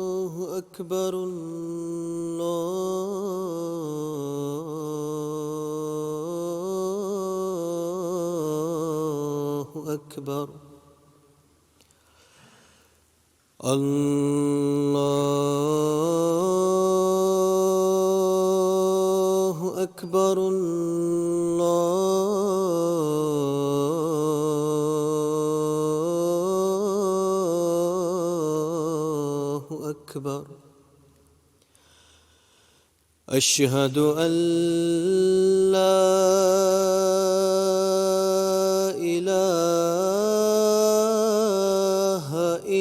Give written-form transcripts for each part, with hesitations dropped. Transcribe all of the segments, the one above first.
الله أكبر. الله أكبر. الله أكبر. الله أكبر. أشهد أن لا إله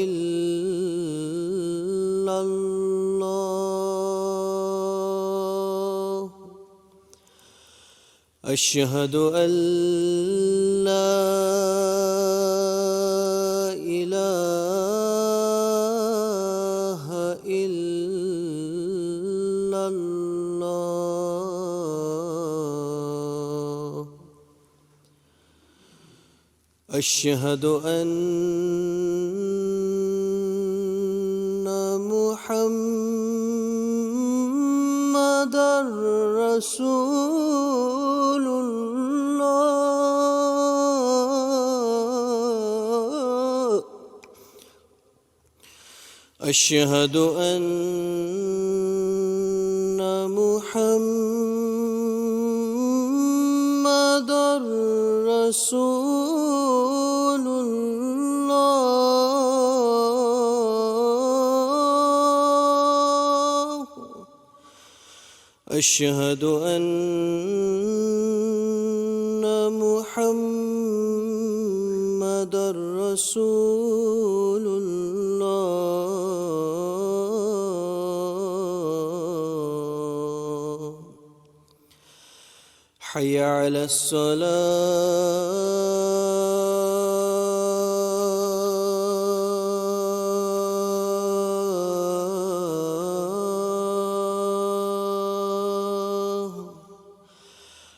إلا الله. أشهد أن لا إله إلا الله. أشهد أن محمدًا رسول الله. أشهد أن محمدًا رسول الله. أشهد أن محمدًا رسول الله. حي على الصلاة.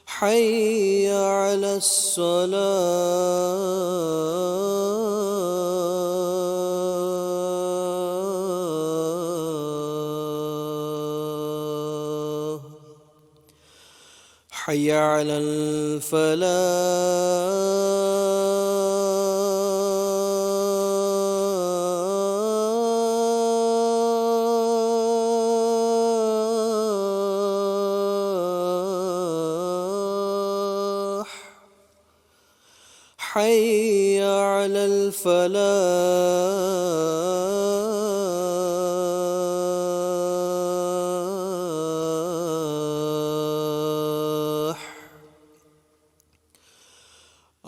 حي على الصلاة. حي على الفلاح. حي على الفلاح.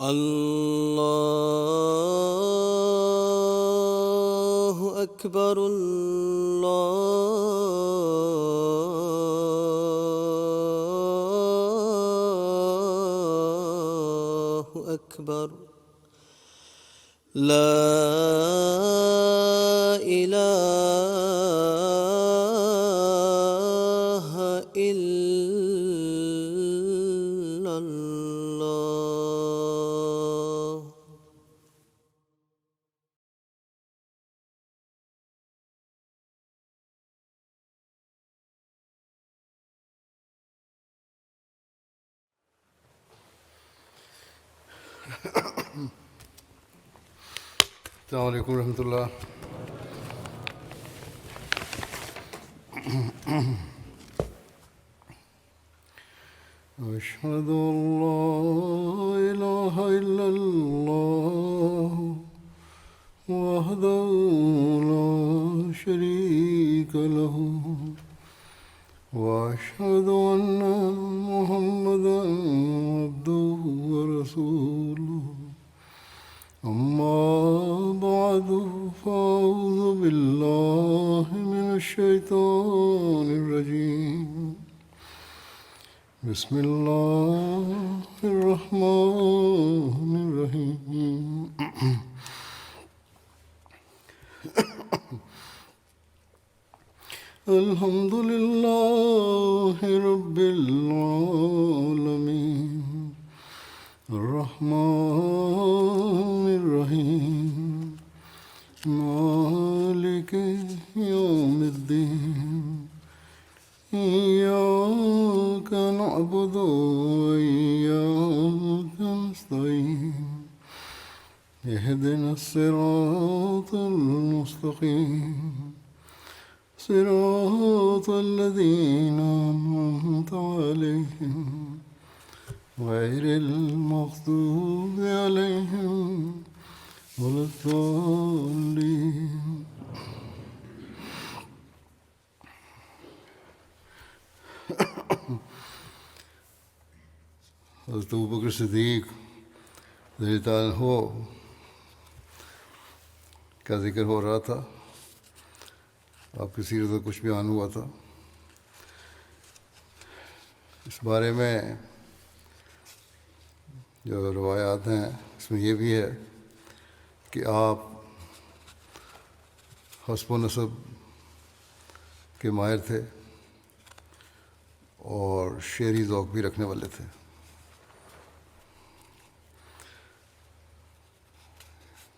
الله أكبر. الله أكبر. لا إله إلا الله. السلام علیکم ورحمۃ اللہ. أشهد أن لا إله إلا الله وحده لا شريك له وأشهد أن محمدًا عبده ورسوله. أما بعد فأعوذ بالله من الشيطان الرجيم. بسم الله الرحمن الرحيم. الحمد لله رب العالمين الرحمن الرحيم مالك يوم الدين إياك نعبد وإياك نستعين اهدنا الصراط المستقيم صراط الذين أنعمت عليهم غير المغضوب عليهم ولا الضالين. حضرت ابوبکر صدیق رضی اللہ عنہ کا ذکر ہو رہا تھا. آپ کی سیرت کا کچھ بیان ہوا تھا. اس بارے میں جو روایات ہیں اس میں یہ بھی ہے کہ آپ حسب و نسب کے ماہر تھے اور شعری ذوق بھی رکھنے والے تھے.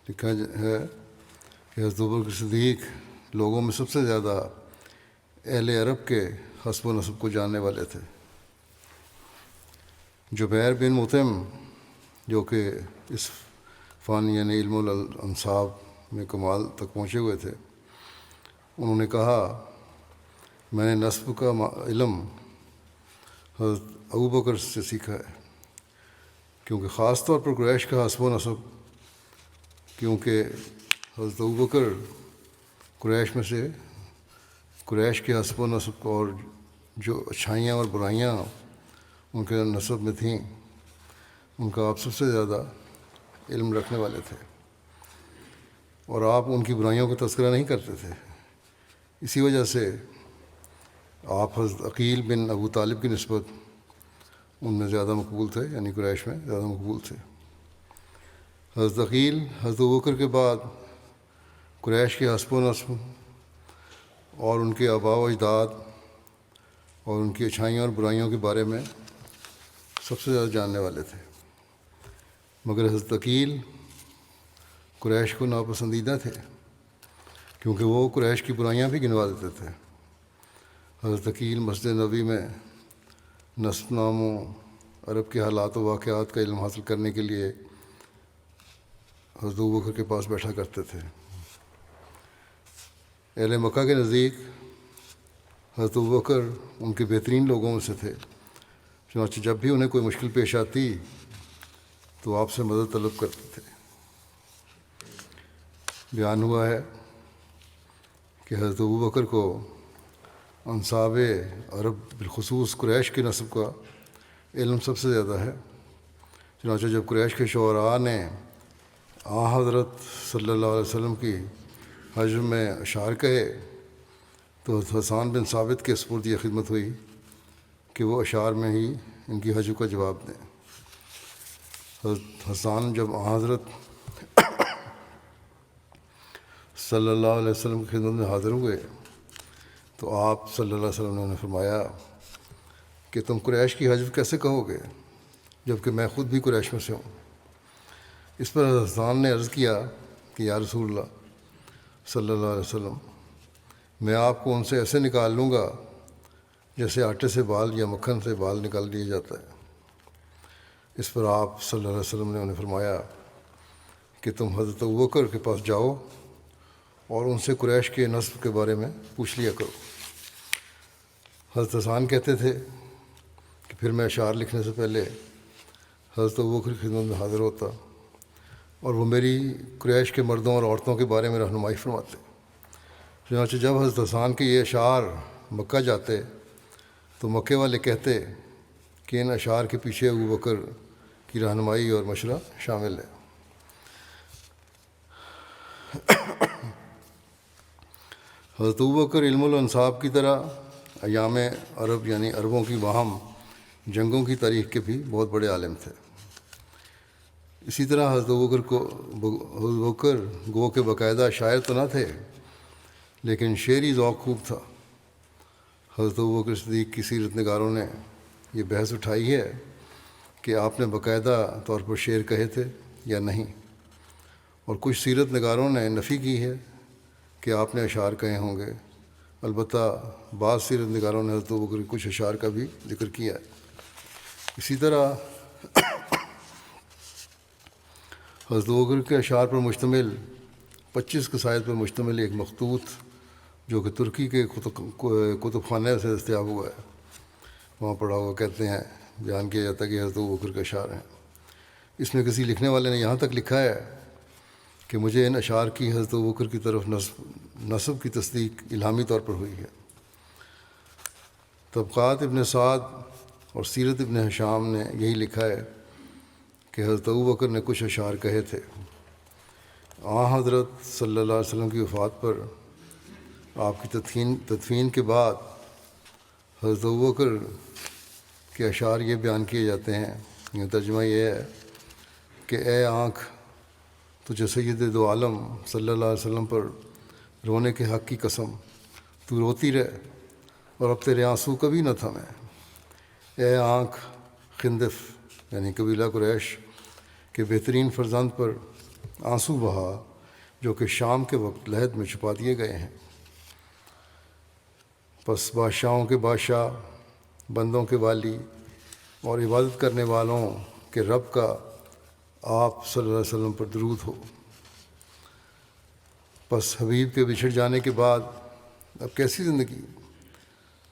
لکھا ہے کہ حضرت ابوبکر صدیق لوگوں میں سب سے زیادہ اہل عرب کے حسب و نسب کو جاننے والے تھے. جبیر بن مطعم جو کہ اس فن یعنی علم الانساب میں کمال تک پہنچے ہوئے تھے، انہوں نے کہا میں نے نسب کا علم حضرت ابوبکر سے سیکھا ہے، کیونکہ خاص طور پر قریش کا حسب و نسب، کیونکہ حضرت ابوبکر قریش میں سے قریش کے حسب و نسب اور جو اچھائیاں اور برائیاں ان کے نسب میں تھیں ان کا آپ سب سے زیادہ علم رکھنے والے تھے، اور آپ ان کی برائیوں کا تذکرہ نہیں کرتے تھے. اسی وجہ سے آپ حضرت عقیل بن ابو طالب کی نسبت ان میں زیادہ مقبول تھے، یعنی قریش میں زیادہ مقبول تھے. حضرت عقیل حضرت ابوبکر کے بعد قریش کے حسب و نسب اور ان کے آباء و اجداد اور ان کی اچھائیوں اور برائیوں کے بارے میں سب سے زیادہ جاننے والے تھے. مگر حضرت عقیل قریش کو ناپسندیدہ تھے، کیونکہ وہ قریش کی برائیاں بھی گنوا دیتے تھے. حضرت عقیل مسجد نبوی میں نسب ناموں عرب کے حالات و واقعات کا علم حاصل کرنے کے لیے حضرت ابوبکر کے پاس بیٹھا کرتے تھے. اہل مکہ کے نزدیک حضرت ابوبکر ان کے بہترین لوگوں میں سے تھے. چنانچہ جب بھی انہیں کوئی مشکل پیش آتی تو آپ سے مدد طلب کرتے تھے. بیان ہوا ہے کہ حضرت ابوبکر کو انصاب عرب بالخصوص قریش کے نسب کا علم سب سے زیادہ ہے. چنانچہ جب قریش کے شعراء نے حضرت صلی اللہ علیہ وسلم کی حج میں اشعار کہے تو حضرت حسان بن ثابت کے سپرد یہ خدمت ہوئی کہ وہ اشعار میں ہی ان کی حج کا جواب دیں. حضرت حسان جب حضرت صلی اللہ علیہ وسلم کی خدمت میں حاضر ہوئے تو آپ صلی اللہ علیہ وسلم نے انہیں فرمایا کہ تم قریش کی حج کیسے کہو گے جبکہ میں خود بھی قریش میں سے ہوں. اس پر حضرت حسان نے عرض کیا کہ یا رسول اللہ صلی اللہ علیہ وسلم، میں آپ کو ان سے ایسے نکال لوں گا جیسے آٹے سے بال یا مکھن سے بال نکال دیا جاتا ہے. اس پر آپ صلی اللہ علیہ وسلم نے انہیں فرمایا کہ تم حضرت ابوبکر کے پاس جاؤ اور ان سے قریش کے نسب کے بارے میں پوچھ لیا کرو. حضرت حسان کہتے تھے کہ پھر میں اشعار لکھنے سے پہلے حضرت ابوبکر کی خدمت میں حاضر ہوتا اور وہ میری قریش کے مردوں اور عورتوں کے بارے میں رہنمائی فرماتے. چنانچہ جب حضرت حسان کے یہ اشعار مکہ جاتے تو مکے والے کہتے کہ ان اشعار کے پیچھے ابوبکر کی رہنمائی اور مشورہ شامل ہے. حضرت ابوبکر علم الانصاب کی طرح ایام عرب یعنی عربوں کی باہم جنگوں کی تاریخ کے بھی بہت بڑے عالم تھے. اسی طرح حضرت ابوبکر گو کے باقاعدہ شاعر تو نہ تھے لیکن شعری ذوق خوب تھا. حضرت ابوبکر صدیق کی سیرت نگاروں نے یہ بحث اٹھائی ہے کہ آپ نے باقاعدہ طور پر شعر کہے تھے یا نہیں، اور کچھ سیرت نگاروں نے نفی کی ہے کہ آپ نے اشعار کہے ہوں گے، البتہ بعض سیرت نگاروں نے حضرت ابوبکر کے کچھ اشعار کا بھی ذکر کیا ہے۔ اسی طرح حضرت ابوبکر کے اشعار پر مشتمل 25 قصائد پر مشتمل ایک مخطوط جو کہ ترکی کے کتب خانے سے دستیاب ہوا ہے، وہاں پڑھا ہوا کہتے ہیں، بیان کیا جاتا ہے کہ حضرت ابوبکر کے اشعار ہیں۔ اس میں کسی لکھنے والے نے یہاں تک لکھا ہے کہ مجھے ان اشعار کی حضرت ابوبکر کی طرف نسب کی تصدیق الہامی طور پر ہوئی ہے۔ طبقات ابن سعد اور سیرت ابن ہشام نے یہی لکھا ہے کہ حضرت ابوبکر نے کچھ اشعار کہے تھے۔ حضرت صلی اللہ علیہ وسلم کی وفات پر آپ کی تدفین کے بعد حضرت ابوبکر کے اشعار یہ بیان کیے جاتے ہیں، یہ ترجمہ یہ ہے کہ اے آنکھ، تجھے سید دو عالم صلی اللہ علیہ وسلم پر رونے کے حق کی قسم، تو روتی رہ اور اب تیرے آنسو کبھی نہ تھمیں۔ اے آنکھ خندف یعنی قبیلہ قریش کے بہترین فرزند پر آنسو بہا جو کہ شام کے وقت لحد میں چھپا دیے گئے ہیں۔ پس بادشاہوں کے بادشاہ، بندوں کے والی اور عبادت کرنے والوں کے رب کا آپ صلی اللہ علیہ وسلم پر درود ہو۔ پس حبیب کے بچھڑ جانے کے بعد اب کیسی زندگی،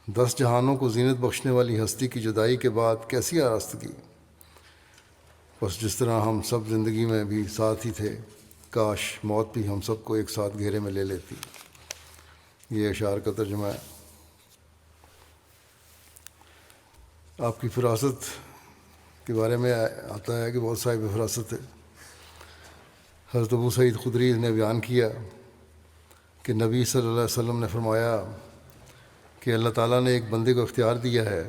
10 جہانوں کو زینت بخشنے والی ہستی کی جدائی کے بعد کیسی آراستگی۔ بس جس طرح ہم سب زندگی میں بھی ساتھ ہی تھے، کاش موت بھی ہم سب کو ایک ساتھ گھیرے میں لے لیتی۔ یہ اشعار کا ترجمہ ہے۔ آپ کی فراست کے بارے میں آتا ہے کہ بہت صاحب فراست ہے۔ حضرت ابو سعید خدری نے بیان کیا کہ نبی صلی اللہ علیہ وسلم نے فرمایا کہ اللہ تعالیٰ نے ایک بندے کو اختیار دیا ہے،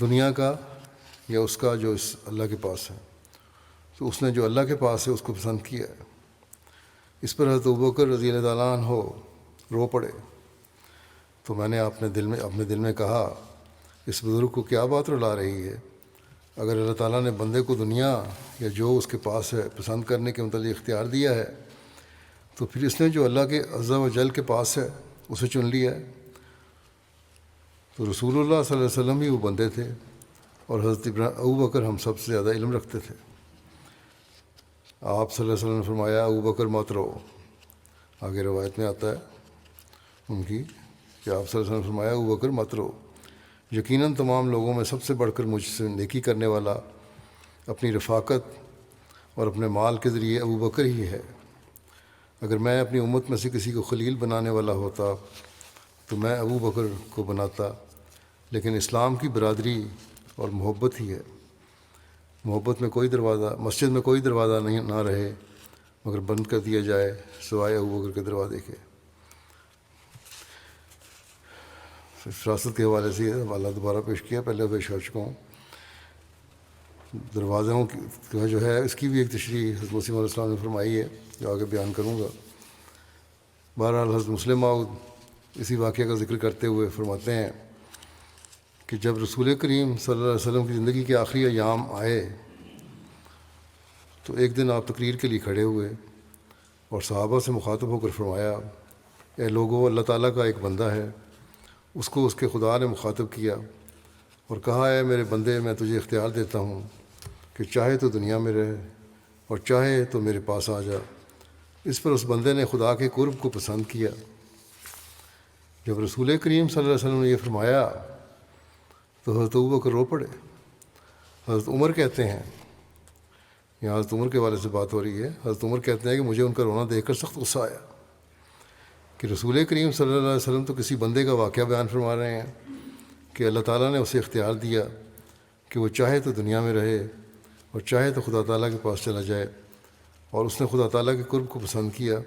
دنیا کا یا اس کا جو اس اللہ کے پاس ہے، تو اس نے جو اللہ کے پاس ہے اس کو پسند کیا ہے۔ اس پر حضرت ابوبکر رضی اللہ تعالیٰ عنہ رو پڑے، تو میں نے اپنے دل میں کہا، اس بزرگ کو کیا بات رلا رہی ہے؟ اگر اللہ تعالیٰ نے بندے کو دنیا یا جو اس کے پاس ہے پسند کرنے کے متعلق اختیار دیا ہے، تو پھر اس نے جو اللہ کے عز و جل کے پاس ہے اسے چن لیا ہے۔ تو رسول اللہ صلی اللہ علیہ وسلم ہی وہ بندے تھے، اور حضرت ابوبکر ہم سب سے زیادہ علم رکھتے تھے۔ آپ صلی اللہ علیہ وسلم نے فرمایا، ابوبکر مت رو۔ آگے روایت میں آتا ہے ان کی کہ آپ صلی اللہ علیہ وسلم نے فرمایا، ابوبکر مت رو، یقیناً تمام لوگوں میں سب سے بڑھ کر مجھ سے نیکی کرنے والا اپنی رفاقت اور اپنے مال کے ذریعے ابوبکر ہی ہے۔ اگر میں اپنی امت میں سے کسی کو خلیل بنانے والا ہوتا تو میں ابوبکر کو بناتا، لیکن اسلام کی برادری اور محبت ہی ہے۔ محبت میں کوئی دروازہ، مسجد میں کوئی دروازہ نہ رہے مگر بند کر دیا جائے سوائے ابوبکر کے دروازے کے۔ فراست کے حوالے سے یہ حوالہ دوبارہ پیش کیا، پہلے پیش کر چکا ہوں۔ دروازوں کا جو ہے اس کی بھی ایک تشریح حضرت مسیح علیہ السلام نے فرمائی ہے جو آگے بیان کروں گا۔ بہرحال حضرت مسلم موعود اسی واقعہ کا ذکر کرتے ہوئے فرماتے ہیں کہ جب رسول کریم صلی اللہ علیہ وسلم کی زندگی کے آخری ایام آئے تو ایک دن آپ تقریر کے لیے کھڑے ہوئے اور صحابہ سے مخاطب ہو کر فرمایا، اے لوگو، اللہ تعالیٰ کا ایک بندہ ہے، اس کو اس کے خدا نے مخاطب کیا اور کہا، اے میرے بندے، میں تجھے اختیار دیتا ہوں کہ چاہے تو دنیا میں رہے اور چاہے تو میرے پاس آ جا۔ اس پر اس بندے نے خدا کے قرب کو پسند کیا۔ جب رسول کریم صلی اللہ علیہ وسلم نے یہ فرمایا تو حضرت ابوبکر رو پڑے۔ حضرت عمر کہتے ہیں، یہاں حضرت عمر کے والے سے بات ہو رہی ہے، حضرت عمر کہتے ہیں کہ مجھے ان کا رونا دیکھ کر سخت غصہ آیا کہ رسول کریم صلی اللہ علیہ وسلم تو کسی بندے کا واقعہ بیان فرما رہے ہیں کہ اللہ تعالیٰ نے اسے اختیار دیا کہ وہ چاہے تو دنیا میں رہے اور چاہے تو خدا تعالیٰ کے پاس چلا جائے، اور اس نے خدا تعالیٰ کے قرب کو پسند کیا،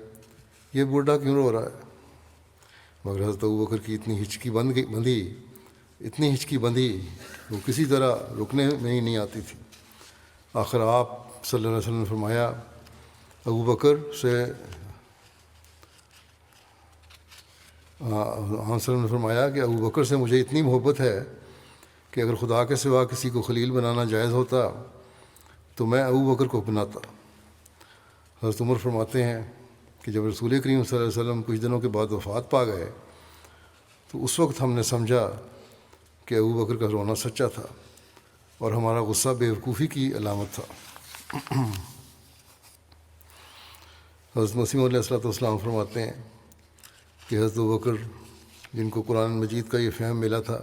یہ بوڑھا کیوں رو رہا ہے؟ مگر حضرت ابوبکر کی اتنی ہچکی بندھی وہ کسی طرح رکنے میں ہی نہیں آتی تھی۔ آخر آپ صلی اللہ علیہ وسلم نے فرمایا، ابوبکر سے کہ ابوبکر سے مجھے اتنی محبت ہے کہ کہ اگر خدا کے سوا کسی کو خلیل بنانا جائز ہوتا تو میں ابو بکر کو بناتا۔ حضرت عمر فرماتے ہیں کہ جب رسول کریم صلی اللہ علیہ وسلم کچھ دنوں کے بعد وفات پا گئے تو اس وقت ہم نے سمجھا کہ ابو بکر کا رونا سچا تھا اور ہمارا غصہ بے وقوفی کی علامت تھا۔ حضرت مسیح علیہ والسلام فرماتے ہیں کہ حضرت ابو بکر جن کو قرآن مجید کا یہ فہم ملا تھا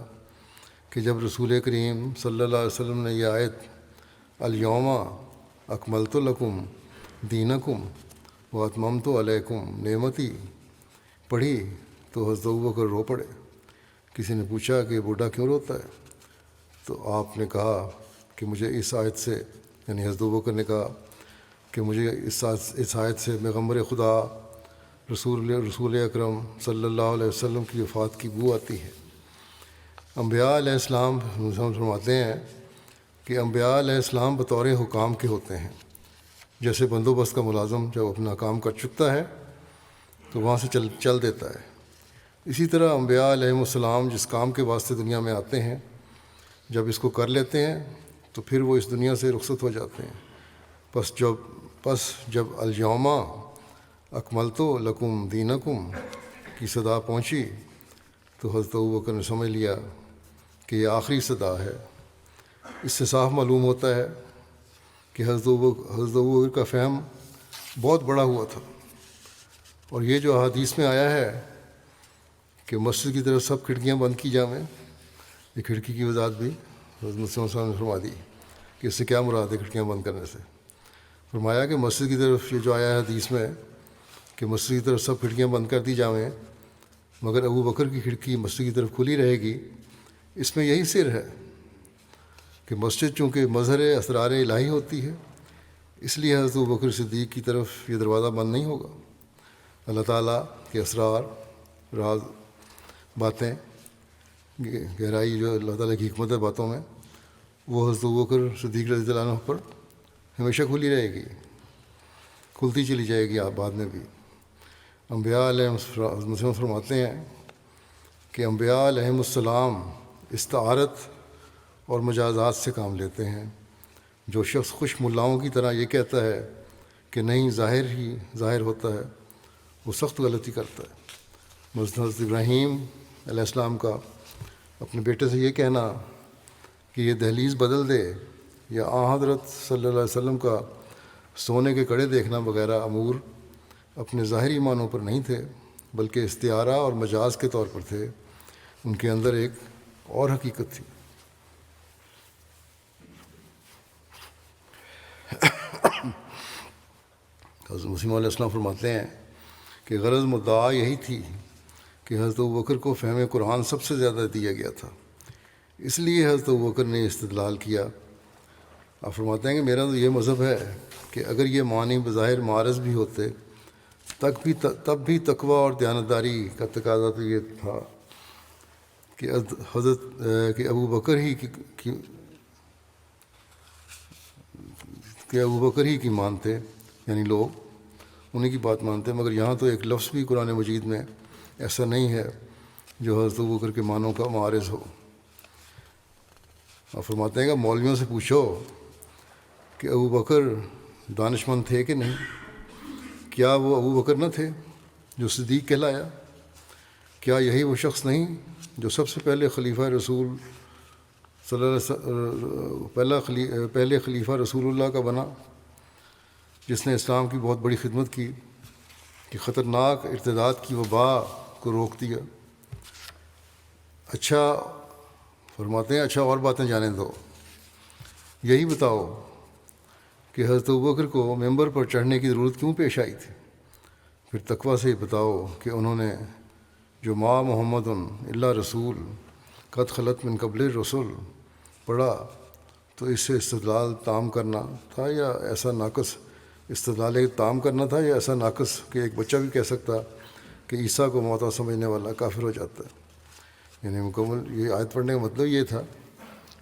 کہ جب رسول کریم صلی اللہ علیہ وسلم نے یہ آیت الیوم اکملت لکم دینکم واتممت علیکم نعمتی پڑھی تو حضرت ابو بکر رو پڑے۔ کسی نے پوچھا کہ بوڑھا کیوں روتا ہے؟ تو آپ نے کہا کہ مجھے اس آیت سے، یعنی حضرت ابو بکر نے کہا کہ مجھے اس آیت سے پیغمبر خدا رسول اکرم صلی اللہ علیہ وسلم کی وفات کی بو آتی ہے۔ انبیاء علیہ السلام فرماتے ہیں کہ انبیاء علیہ السلام بطور حکام کے ہوتے ہیں، جیسے بندوبست کا ملازم جب اپنا کام کر چکتا ہے تو وہاں سے چل دیتا ہے، اسی طرح انبیاء علیہ السلام جس کام کے واسطے دنیا میں آتے ہیں جب اس کو کر لیتے ہیں تو پھر وہ اس دنیا سے رخصت ہو جاتے ہیں۔ پس جب الیوم اکملت لکم دینکم کی صدا پہنچی تو حضرت ابوبکر نے سمجھ لیا کہ یہ آخری صدا ہے۔ اس سے صاف معلوم ہوتا ہے کہ حضرت ابوبکر کا فہم بہت بڑا ہوا تھا، اور یہ جو احادیث میں آیا ہے کہ مسجد کی طرف سب کھڑکیاں بند کی جائیں، یہ کھڑکی کی وضاحت بھی حضرت مسیح علیہ السلام نے فرما دی کہ اس سے کیا مراد ہے کھڑکیاں بند کرنے سے۔ فرمایا کہ مسجد کی طرف یہ جو آیا ہے حدیث میں کہ مسجد کی طرف سب کھڑکیاں بند کر دی جائیں مگر ابو بکر کی کھڑکی مسجد کی طرف کھلی رہے گی، اس میں یہی سر ہے کہ مسجد چونکہ مظہر اسرار الہی ہوتی ہے، اس لیے حضرت ابو بکر صدیق کی طرف یہ دروازہ بند نہیں ہوگا۔ اللہ تعالیٰ کے اسرار، راز، باتیں، گہرائی جو اللہ تعالیٰ کی حکمت ہے باتوں میں، وہ حضرت ابو بکر صدیق رضی اللہ عنہ پر ہمیشہ کھلی رہے گی، کھلتی چلی جائے گی آپ بعد میں بھی۔ انبیاء علیہ السلام فرماتے ہیں کہ انبیاء علیہ السلام استعارت اور مجازات سے کام لیتے ہیں۔ جو شخص خوش ملاؤں کی طرح یہ کہتا ہے کہ نہیں ظاہر ہوتا ہے، وہ سخت غلطی کرتا ہے۔ حضرت ابراہیم علیہ السلام کا اپنے بیٹے سے یہ کہنا کہ یہ دہلیز بدل دے، یا آن حضرت صلی اللہ علیہ وسلم کا سونے کے کڑے دیکھنا وغیرہ امور اپنے ظاہری معنوں پر نہیں تھے بلکہ استعارہ اور مجاز کے طور پر تھے، ان کے اندر ایک اور حقیقت تھی۔ حضرت مسیح علیہ السلام فرماتے ہیں کہ غرض مدعا یہی تھی کہ حضرت ابوبکر کو فہم قرآن سب سے زیادہ دیا گیا تھا، اس لیے حضرت ابوبکر نے استدلال کیا۔ آپ فرماتے ہیں کہ میرا تو یہ مذہب ہے کہ اگر یہ معنی بظاہر معارض بھی ہوتے تب بھی تقوی اور دیانتداری کا تقاضا تو یہ تھا کہ ابو بکر ہی کی مانتے، یعنی لوگ انہیں کی بات مانتے، مگر یہاں تو ایک لفظ بھی قرآن مجید میں ایسا نہیں ہے جو حضرت ابو بکر کے معنوں کا معارض ہو۔ آپ فرماتے ہیں کہ مولویوں سے پوچھو کہ ابو بکر دانش مند تھے کہ نہیں؟ کیا وہ ابو بکر نہ تھے جو صدیق کہلایا؟ کیا یہی وہ شخص نہیں جو سب سے پہلے خلیفہ رسول صلی اللہ پہلے خلیفہ رسول اللہ کا بنا، جس نے اسلام کی بہت بڑی خدمت کی کہ خطرناک ارتداد کی وبا کو روک دیا؟ اچھا فرماتے ہیں اچھا اور باتیں جانے دو، یہی بتاؤ کہ حضرت ابوبکر کو ممبر پر چڑھنے کی ضرورت کیوں پیش آئی تھی؟ پھر تقویٰ سے بتاؤ کہ انہوں نے جو ما محمد الا رسول قد خلت من قبل الرسل پڑھا تو اس سے استدلال تام کرنا تھا یا ایسا ناقص استدلال تام کرنا تھا، یا ایسا ناقص کہ ایک بچہ بھی کہہ سکتا کہ عیسیٰ کو موتا سمجھنے والا کافر ہو جاتا ہے۔ یعنی مکمل یہ آیت پڑھنے کا مطلب یہ تھا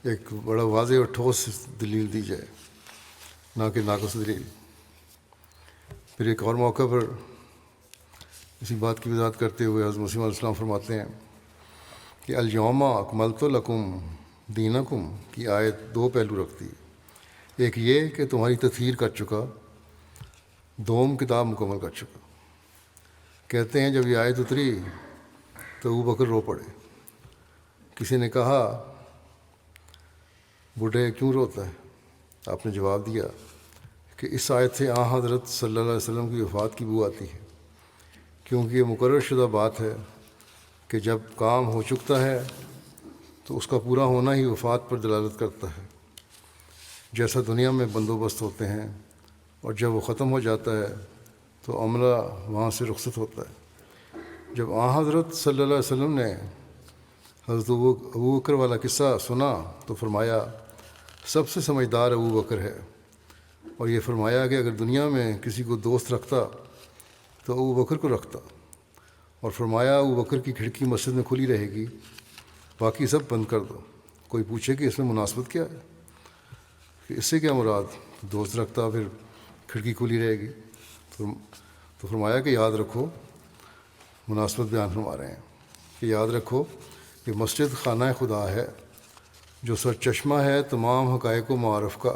ایک بڑا واضح اور ٹھوس دلیل دی جائے، نہ کہ ناقص دلیل۔ پھر ایک اور موقع پر اسی بات کی وضاحت کرتے ہوئے حضرت مسیح علیہ السلام فرماتے ہیں کہ الیوم اکملت لکم دینکم کی آیت دو پہلو رکھتی ہے، ایک یہ کہ تمہاری تطہیر کر چکا، دوم کتاب مکمل کر چکا۔ کہتے ہیں جب یہ آیت اتری تو ابو بکر رو پڑے۔ کسی نے کہا بوڑھے کیوں روتا ہے؟ آپ نے جواب دیا کہ اس آیت سے حضرت صلی اللہ علیہ وسلم کی وفات کی بو آتی ہے، کیونکہ یہ مقرر شدہ بات ہے کہ جب کام ہو چکتا ہے تو اس کا پورا ہونا ہی وفات پر دلالت کرتا ہے، جیسا دنیا میں بندوبست ہوتے ہیں، اور جب وہ ختم ہو جاتا ہے تو عملہ وہاں سے رخصت ہوتا ہے۔ جب حضرت صلی اللہ علیہ وسلم نے حضرت ابو بکر والا قصہ سنا تو فرمایا سب سے سمجھدار ابو بکر ہے، اور یہ فرمایا کہ اگر دنیا میں کسی کو دوست رکھتا تو ابو بکر کو رکھتا، اور فرمایا ابو بکر کی کھڑکی مسجد میں کھلی رہے گی، باقی سب بند کر دو۔ کوئی پوچھے کہ اس میں مناسبت کیا ہے، کہ اس سے کیا مراد، دوست رکھتا پھر کھڑکی کھلی رہے گی؟ تو فرمایا کہ یاد رکھو، مناسبت بیان فرما رہے ہیں کہ یاد رکھو کہ مسجد خانہ خدا ہے جو سرچشمہ ہے تمام حقائق و معارف کا۔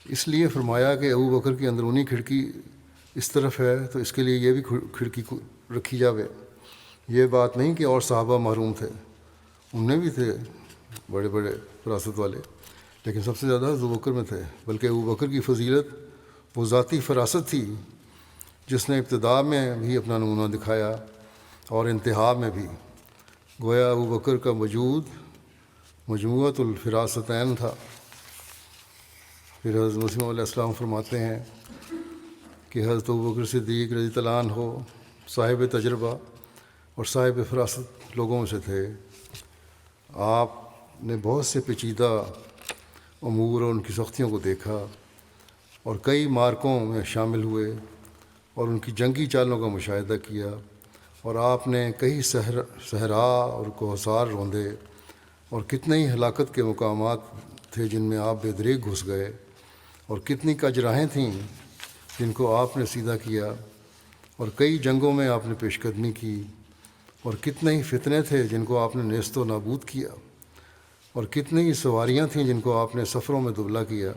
اس لیے فرمایا کہ ابو بکر کی اندرونی کھڑکی اس طرف ہے تو اس کے لیے یہ بھی کھڑکی رکھی جاوے۔ یہ بات نہیں کہ اور صحابہ محروم تھے، ان میں بھی تھے بڑے بڑے فراست والے، لیکن سب سے زیادہ ابو بکر میں تھے، بلکہ ابو بکر کی فضیلت وہ ذاتی فراست تھی جس نے ابتداء میں بھی اپنا نمونہ دکھایا اور انتہا میں بھی۔ گویا ابو بکر کا وجود مجموعۃ الفراستین تھا۔ پھر حضرت مسیح علیہ السلام فرماتے ہیں کہ حضرت ابو بکر صدیق رضی اللہ عنہ صاحب تجربہ اور صاحب فراست لوگوں میں سے تھے۔ آپ نے بہت سے پیچیدہ امور اور ان کی سختیوں کو دیکھا اور کئی مارکوں میں شامل ہوئے اور ان کی جنگی چالوں کا مشاہدہ کیا، اور آپ نے کئی صحرا اور کوہسار روندے، اور کتنے ہی ہلاکت کے مقامات تھے جن میں آپ بے دریغ گھس گئے، اور کتنی کج راہیں تھیں جن کو آپ نے سیدھا کیا، اور کئی جنگوں میں آپ نے پیش قدمی کی، اور کتنے ہی فتنے تھے جن کو آپ نے نیست و نابود کیا، اور کتنی ہی سواریاں تھیں جن کو آپ نے سفروں میں دبلا کیا،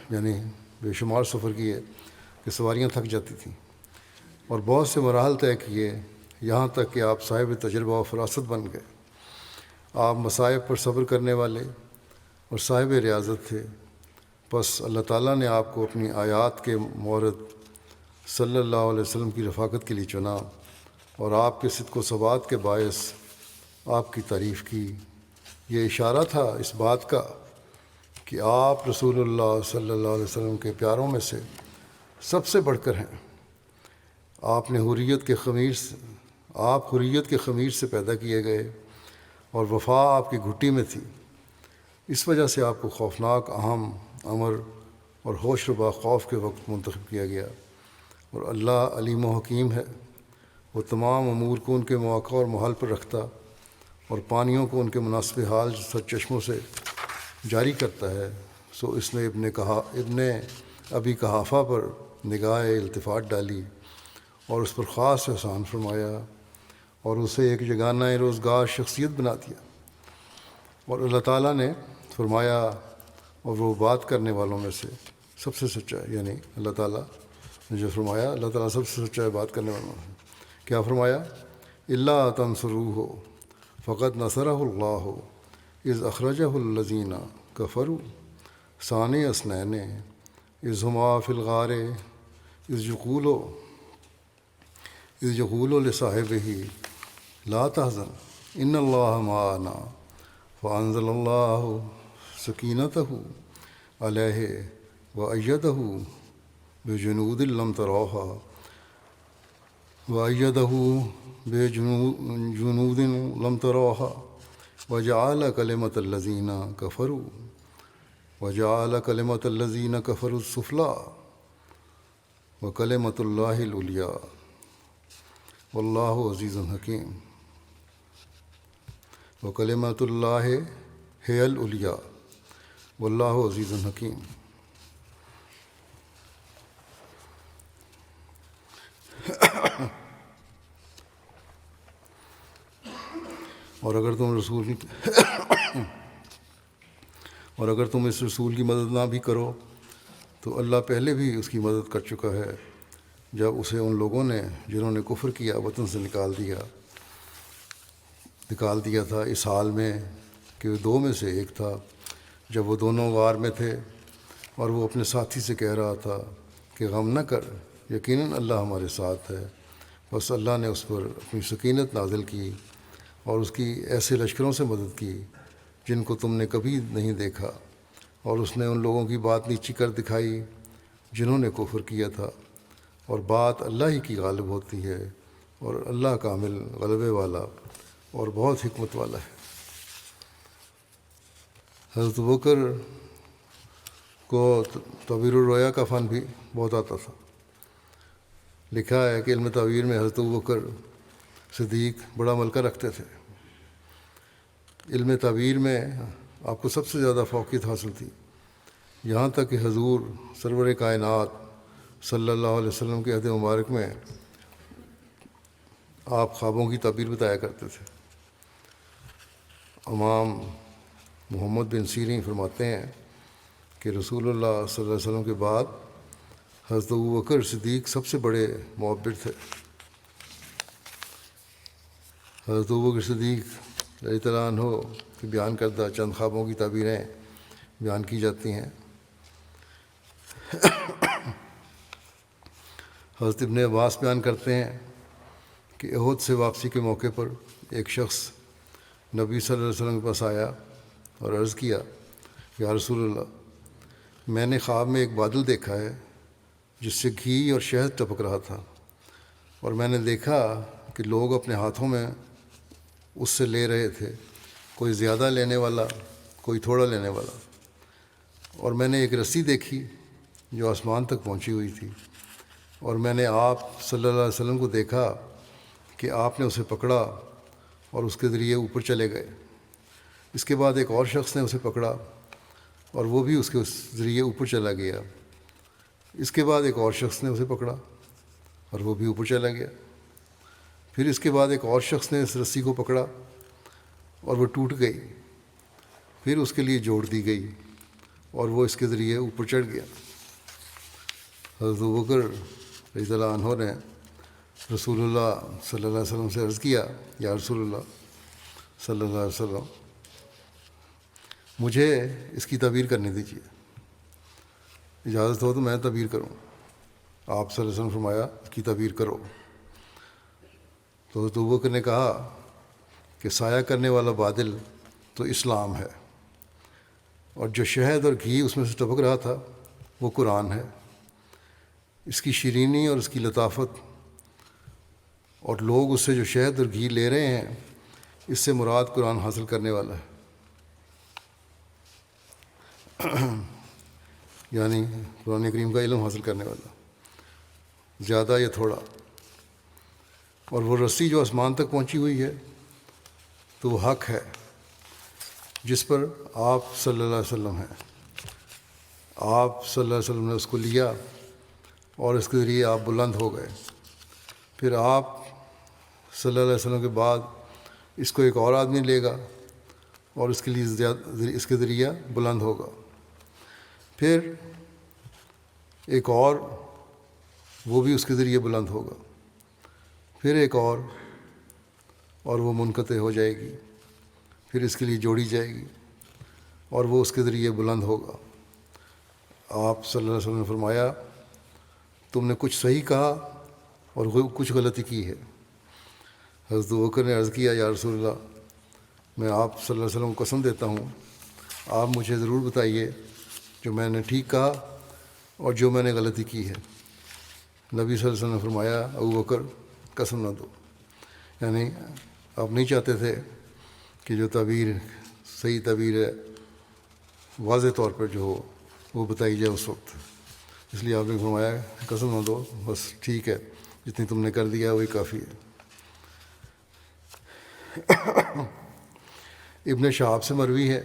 یعنی بے شمار سفر کیے کہ سواریاں تھک جاتی تھیں، اور بہت سے مراحل طے کیے، یہاں تک کہ آپ صاحب تجربہ و فراست بن گئے۔ آپ مصائب پر صبر کرنے والے اور صاحب ریاضت تھے، بس اللہ تعالیٰ نے آپ کو اپنی آیات کے مورد صلی اللہ علیہ وسلم کی رفاقت کے لیے چنا، اور آپ کے صدق و ثبات کے باعث آپ کی تعریف کی۔ یہ اشارہ تھا اس بات کا کہ آپ رسول اللہ صلی اللہ علیہ وسلم کے پیاروں میں سے سب سے بڑھ کر ہیں۔ آپ حریت کے خمیر سے پیدا کیے گئے، اور وفا آپ کی گھٹی میں تھی، اس وجہ سے آپ کو خوفناک، اہم، امر اور ہوش ربا خوف کے وقت منتخب کیا گیا۔ اور اللہ علیم و حکیم ہے، وہ تمام امور کو ان کے مواقع اور محل پر رکھتا، اور پانیوں کو ان کے مناسب حال سرچشموں سے جاری کرتا ہے۔ سو اس نے ابن ابی قحافہ پر نگاہ التفات ڈالی اور اس پر خاص احسان فرمایا، اور اسے ایک یگانہ روزگار شخصیت بنا دیا۔ اور اللہ تعالیٰ نے فرمایا، اور وہ بات کرنے والوں میں سے سب سے سچا ہے، یعنی اللہ تعالیٰ نے جو فرمایا، اللہ تعالیٰ سب سے سچا ہے بات کرنے والوں میں۔ کیا فرمایا؟ اللہ تنصروہ فقد نصرہ اللہ اذ اخرجہ الذین کفروا ثانی اثنین اذ ہما فی الغار اذ یقول لصاحبہ لا تحزن ان اللہ معنا فانزل اللہ سکینتہ علیہ وأیدہ بجنود لم تروها وأیدہ بجنود لم تروها وجعل کلمۃ الذین کفروا السفلی وکلمۃ اللہ العلیٰ واللہ عزیز حکیم۔ وکلمۃ اللہ ہی العلیٰ واللہ عزیز حکیم۔ اور اگر تم اور اگر تم اس رسول کی مدد نہ بھی کرو تو اللہ پہلے بھی اس کی مدد کر چکا ہے جب اسے ان لوگوں نے جنہوں نے کفر کیا وطن سے نکال دیا تھا، اس حال میں کہ وہ دو میں سے ایک تھا جب وہ دونوں غار میں تھے، اور وہ اپنے ساتھی سے کہہ رہا تھا کہ غم نہ کر، یقیناً اللہ ہمارے ساتھ ہے۔ بس اللہ نے اس پر اپنی سکینت نازل کی اور اس کی ایسے لشکروں سے مدد کی جن کو تم نے کبھی نہیں دیکھا، اور اس نے ان لوگوں کی بات نیچی کر دکھائی جنہوں نے کفر کیا تھا، اور بات اللہ ہی کی غالب ہوتی ہے، اور اللہ کامل غلبے والا اور بہت حکمت والا ہے۔ حضرت بکر کو تعبیر الرؤیا کا فن بھی بہت آتا تھا۔ لکھا ہے کہ علم تعبیر میں حضرت بکر صدیق بڑا ملکہ رکھتے تھے۔ علم تعبیر میں آپ کو سب سے زیادہ فوقیت حاصل تھی، یہاں تک کہ حضور سرور کائنات صلی اللہ علیہ وسلم کے عہد مبارک میں آپ خوابوں کی تعبیر بتایا کرتے تھے۔ امام محمد بن سیرین فرماتے ہیں کہ رسول اللہ صلی اللہ علیہ وسلم کے بعد حضرت ابوبکر صدیق سب سے بڑے معبر تھے۔ حضرت ابوبکر صدیق رضی اللہ عنہ کی بیان کردہ چند خوابوں کی تعبیریں بیان کی جاتی ہیں۔ حضرت ابن عباس بیان کرتے ہیں کہ احد سے واپسی کے موقع پر ایک شخص نبی صلی اللہ علیہ وسلم کے پاس آیا اور عرض کیا، یا رسول اللہ، میں نے خواب میں ایک بادل دیکھا ہے جس سے گھی اور شہد ٹپک رہا تھا، اور میں نے دیکھا کہ لوگ اپنے ہاتھوں میں اس سے لے رہے تھے، کوئی زیادہ لینے والا، کوئی تھوڑا لینے والا، اور میں نے ایک رسی دیکھی جو آسمان تک پہنچی ہوئی تھی، اور میں نے آپ صلی اللہ علیہ وسلم کو دیکھا کہ آپ نے اسے پکڑا اور اس کے ذریعے اوپر چلے گئے۔ اس کے بعد ایک اور شخص نے اسے پکڑا اور وہ بھی اس کے ذریعے اوپر چلا گیا۔ اس کے بعد ایک اور شخص نے اسے پکڑا اور وہ بھی اوپر چلا گیا۔ پھر اس کے بعد ایک اور شخص نے اس رسی کو پکڑا اور وہ ٹوٹ گئی، پھر اس کے لیے جوڑ دی گئی اور وہ اس کے ذریعے اوپر چڑھ گیا۔ حضرت ابوبکر رضی اللہ عنہ نے رسول اللہ صلی اللہ علیہ وسلم سے عرض کیا، یا رسول اللہ صلی اللہ علیہ وسلم، مجھے اس کی تعبیر کرنے دیجیے، اجازت ہو تو میں تعبیر کروں۔ آپ صلی اللہ علیہ وسلم نے فرمایا، اس کی تعبیر کرو۔ تو حضرت ابوبکر نے کہا کہ سایہ کرنے والا بادل تو اسلام ہے، اور جو شہد اور گھی اس میں سے ٹپک رہا تھا وہ قرآن ہے۔ اس کی شیرینی اور اس کی لطافت، اور لوگ اس سے جو شہد اور گھی لے رہے ہیں، اس سے مراد قرآن حاصل کرنے والا ہے، یعنی قرآن کریم کا علم حاصل کرنے والا، زیادہ یا تھوڑا۔ اور وہ رسی جو آسمان تک پہنچی ہوئی ہے تو وہ حق ہے جس پر آپ صلی اللہ علیہ وسلم ہیں۔ آپ صلی اللہ علیہ وسلم نے اس کو لیا اور اس کے ذریعے آپ بلند ہو گئے۔ پھر آپ صلی اللہ علیہ وسلم کے بعد اس کو ایک اور آدمی لے گا اور اس کے لیے اس کے ذریعہ بلند ہوگا۔ پھر ایک اور، وہ بھی اس کے ذریعے بلند ہوگا۔ پھر ایک اور وہ منقطع ہو جائے گی، پھر اس کے لیے جوڑی جائے گی اور وہ اس کے ذریعے بلند ہوگا۔ آپ صلی اللہ علیہ وسلم نے فرمایا، تم نے کچھ صحیح کہا اور کچھ غلطی کی ہے۔ حضرت ابوبکر نے عرض کیا، یا رسول اللہ، میں آپ صلی اللہ علیہ وسلم کو قسم دیتا ہوں، آپ مجھے ضرور بتائیے جو میں نے ٹھیک کہا اور جو میں نے غلطی کی ہے۔ نبی صلی اللہ علیہ وسلم نے فرمایا، ابوبکر قسم نہ دو، یعنی آپ نہیں چاہتے تھے کہ جو تعبیر صحیح تعبیر ہے واضح طور پر جو ہو وہ بتائی جائے اس وقت، اس لیے آپ نے فرمایا قسم نہ دو، بس ٹھیک ہے، جتنی تم نے کر دیا وہی کافی ہے۔ ابن شہاب سے مروی ہے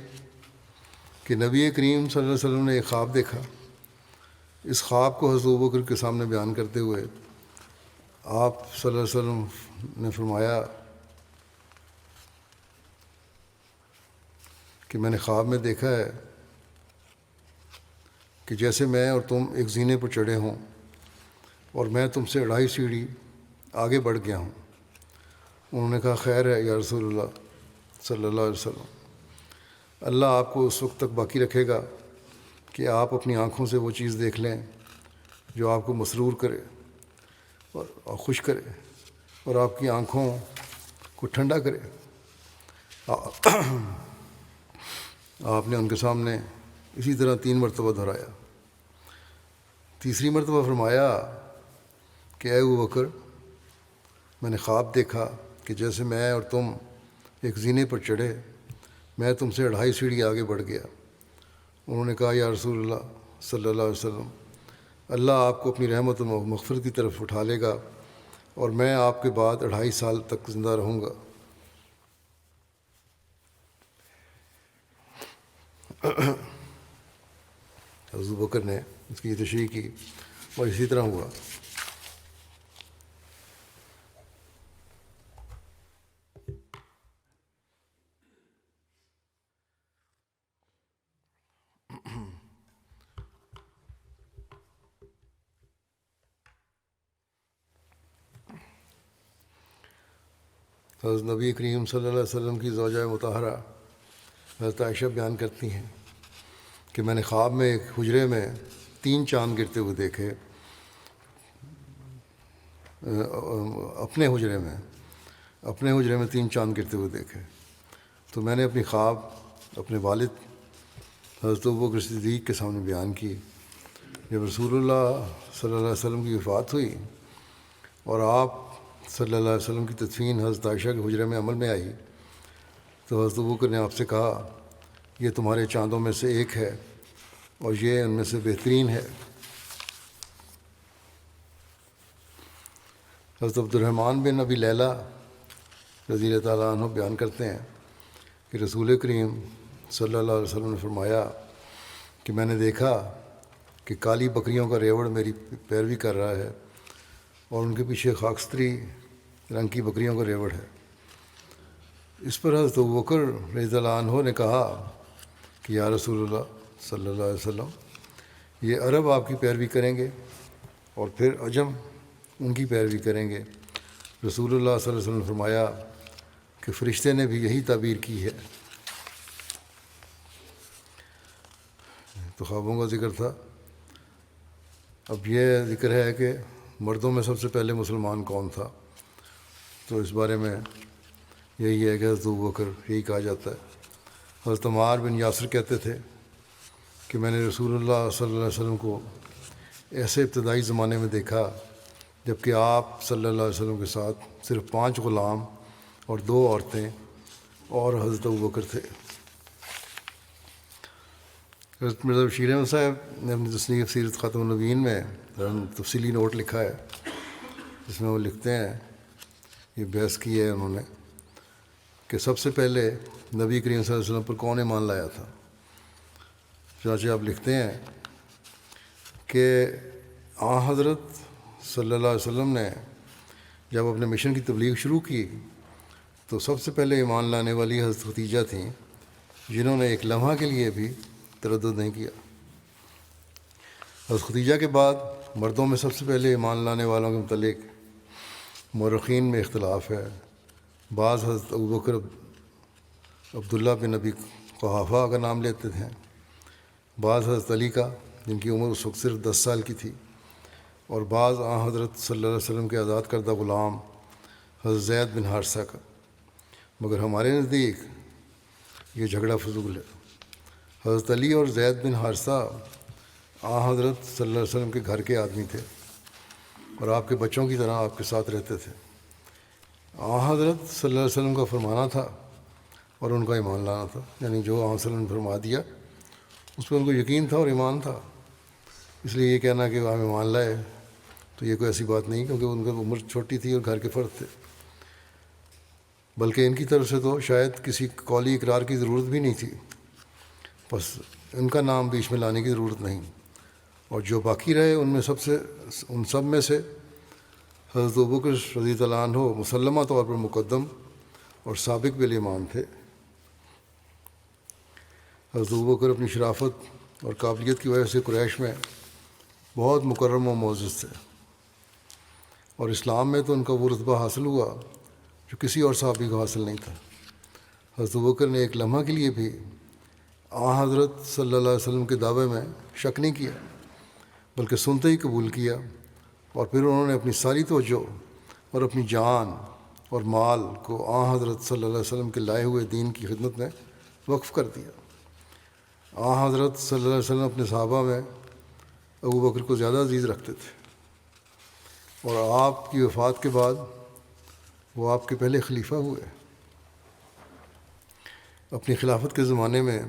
کہ نبی کریم صلی اللہ علیہ وسلم نے ایک خواب دیکھا۔ اس خواب کو حضرت ابوبکر کے سامنے بیان کرتے ہوئے آپ صلی اللہ علیہ وسلم نے فرمایا کہ میں نے خواب میں دیکھا ہے کہ جیسے میں اور تم ایک زینے پر چڑھے ہوں اور میں تم سے 2.5 سیڑھی آگے بڑھ گیا ہوں۔ انہوں نے کہا خیر ہے یا رسول اللہ صلی اللہ علیہ وسلم، اللہ آپ کو اس وقت تک باقی رکھے گا کہ آپ اپنی آنکھوں سے وہ چیز دیکھ لیں جو آپ کو مسرور کرے اور خوش کرے اور آپ کی آنکھوں کو ٹھنڈا کرے۔ آپ نے ان کے سامنے اسی طرح 3 مرتبہ دہرایا۔ تیسری مرتبہ فرمایا کہ اے ابو بکر، میں نے خواب دیکھا کہ جیسے میں اور تم ایک زینے پر چڑھے، میں تم سے 2.5 سیڑھی آگے بڑھ گیا۔ انہوں نے کہا یا رسول اللہ صلی اللہ علیہ وسلم، اللہ آپ کو اپنی رحمت و مغفرت کی طرف اٹھا لے گا اور میں آپ کے بعد 2.5 سال تک زندہ رہوں گا۔ حضرت ابو بکر نے اس کی تشریح کی اور اسی طرح ہوا۔ حضرت نبی کریم صلی اللہ علیہ وسلم کی زوجہ مطہرہ حضرت عائشہ بیان کرتی ہیں کہ میں نے خواب میں ایک حجرے میں 3 چاند گرتے ہوئے دیکھے، اپنے حجرے میں 3 چاند گرتے ہوئے دیکھے۔ تو میں نے اپنی خواب اپنے والد حضرت ابوبکر صدیق کے سامنے بیان کی۔ جب رسول اللہ صلی اللہ علیہ وسلم کی وفات ہوئی اور آپ صلی اللہ علیہ وسلم کی تدفین حضرت عائشہ کے حجرے میں عمل میں آئی تو حضرت ابوبکر نے آپ سے کہا یہ تمہارے چاندوں میں سے ایک ہے اور یہ ان میں سے بہترین ہے۔ حضرت عبد الرحمن بن ابی لیلہ رضی اللہ تعالیٰ عنہ بیان کرتے ہیں کہ رسول کریم صلی اللہ علیہ وسلم نے فرمایا کہ میں نے دیکھا کہ کالی بکریوں کا ریوڑ میری پیروی کر رہا ہے اور ان کے پیچھے خاکستری رنگ کی بکریوں کا ریوڑ ہے۔ اس پر حضرت ابوبکر رضی اللہ عنہ نے کہا کہ یا رسول اللہ صلی اللہ علیہ وسلم، یہ عرب آپ کی پیروی کریں گے اور پھر عجم ان کی پیروی کریں گے۔ رسول اللہ صلی اللہ علیہ وسلم نے فرمایا کہ فرشتے نے بھی یہی تعبیر کی ہے۔ تو خوابوں کا ذکر تھا۔ اب یہ ذکر ہے کہ مردوں میں سب سے پہلے مسلمان کون تھا، تو اس بارے میں یہی ہے کہ حضرت ابوبکر، یہی کہا جاتا ہے۔ حضرت عمار بن یاسر کہتے تھے کہ میں نے رسول اللہ صلی اللہ علیہ وسلم کو ایسے ابتدائی زمانے میں دیکھا جب کہ آپ صلی اللہ علیہ وسلم کے ساتھ صرف 5 غلام اور 2 عورتیں اور حضرت ابوبکر تھے۔ حضرت مرزا بشیر احمد صاحب نے اپنی تصنیف سیرت خاتم النبیین میں تفصیلی نوٹ لکھا ہے، جس میں وہ لکھتے ہیں، یہ بحث کی ہے انہوں نے، کہ سب سے پہلے نبی کریم صلی اللہ علیہ وسلم پر کون ایمان لایا تھا۔ چنانچہ آپ لکھتے ہیں کہ حضرت صلی اللہ علیہ وسلم نے جب اپنے مشن کی تبلیغ شروع کی تو سب سے پہلے ایمان لانے والی حضرت خدیجہ تھیں، جنہوں نے ایک لمحہ کے لیے بھی تردد نہیں کیا۔ حضرت خدیجہ کے بعد مردوں میں سب سے پہلے ایمان لانے والوں کے متعلق مورخین میں اختلاف ہے۔ بعض حضرت ابوبکر عبداللہ بن ابی قحافہ کا نام لیتے ہیں، بعض حضرت علی کا جن کی عمر اس وقت صرف 10 سال کی تھی، اور بعض حضرت صلی اللہ علیہ وسلم کے آزاد کردہ غلام حضرت زید بن حارثہ کا۔ مگر ہمارے نزدیک یہ جھگڑا فضول ہے۔ حضرت علی اور زید بن حارثہ حضرت صلی اللہ علیہ وسلم کے گھر کے آدمی تھے اور آپ کے بچوں کی طرح آپ کے ساتھ رہتے تھے۔ حضرت صلی اللہ علیہ وسلم کا فرمانا تھا اور ان کا ایمان لانا تھا، یعنی جو صلی اللہ علیہ وسلم نے فرما دیا اس پہ ان کو یقین تھا اور ایمان تھا۔ اس لیے یہ کہنا کہ ہم ایمان لائے تو یہ کوئی ایسی بات نہیں، کیونکہ ان کی عمر چھوٹی تھی اور گھر کے فرد تھے، بلکہ ان کی طرف سے تو شاید کسی قولی اقرار کی ضرورت بھی نہیں تھی، بس ان کا نام بیچ میں لانے کی ضرورت نہیں۔ اور جو باقی رہے ان سب میں سے حضرت ابوبکر رضی اللہ عنہ مسلمہ طور پر مقدم اور سابق بالایمان تھے۔ حضرت ابوبکر اپنی شرافت اور قابلیت کی وجہ سے قریش میں بہت مکرم و معزز تھے، اور اسلام میں تو ان کا وہ رتبہ حاصل ہوا جو کسی اور صحابی کو حاصل نہیں تھا۔ حضرت ابوبکر نے ایک لمحہ کے لیے بھی حضرت صلی اللہ علیہ وسلم کے دعوے میں شک نہیں کیا، بلکہ سنتے ہی قبول کیا، اور پھر انہوں نے اپنی ساری توجہ اور اپنی جان اور مال کو حضرت صلی اللہ علیہ وسلم کے لائے ہوئے دین کی خدمت میں وقف کر دیا۔ حضرت صلی اللہ علیہ وسلم اپنے صحابہ میں ابوبکر کو زیادہ عزیز رکھتے تھے، اور آپ کی وفات کے بعد وہ آپ کے پہلے خلیفہ ہوئے۔ اپنی خلافت کے زمانے میں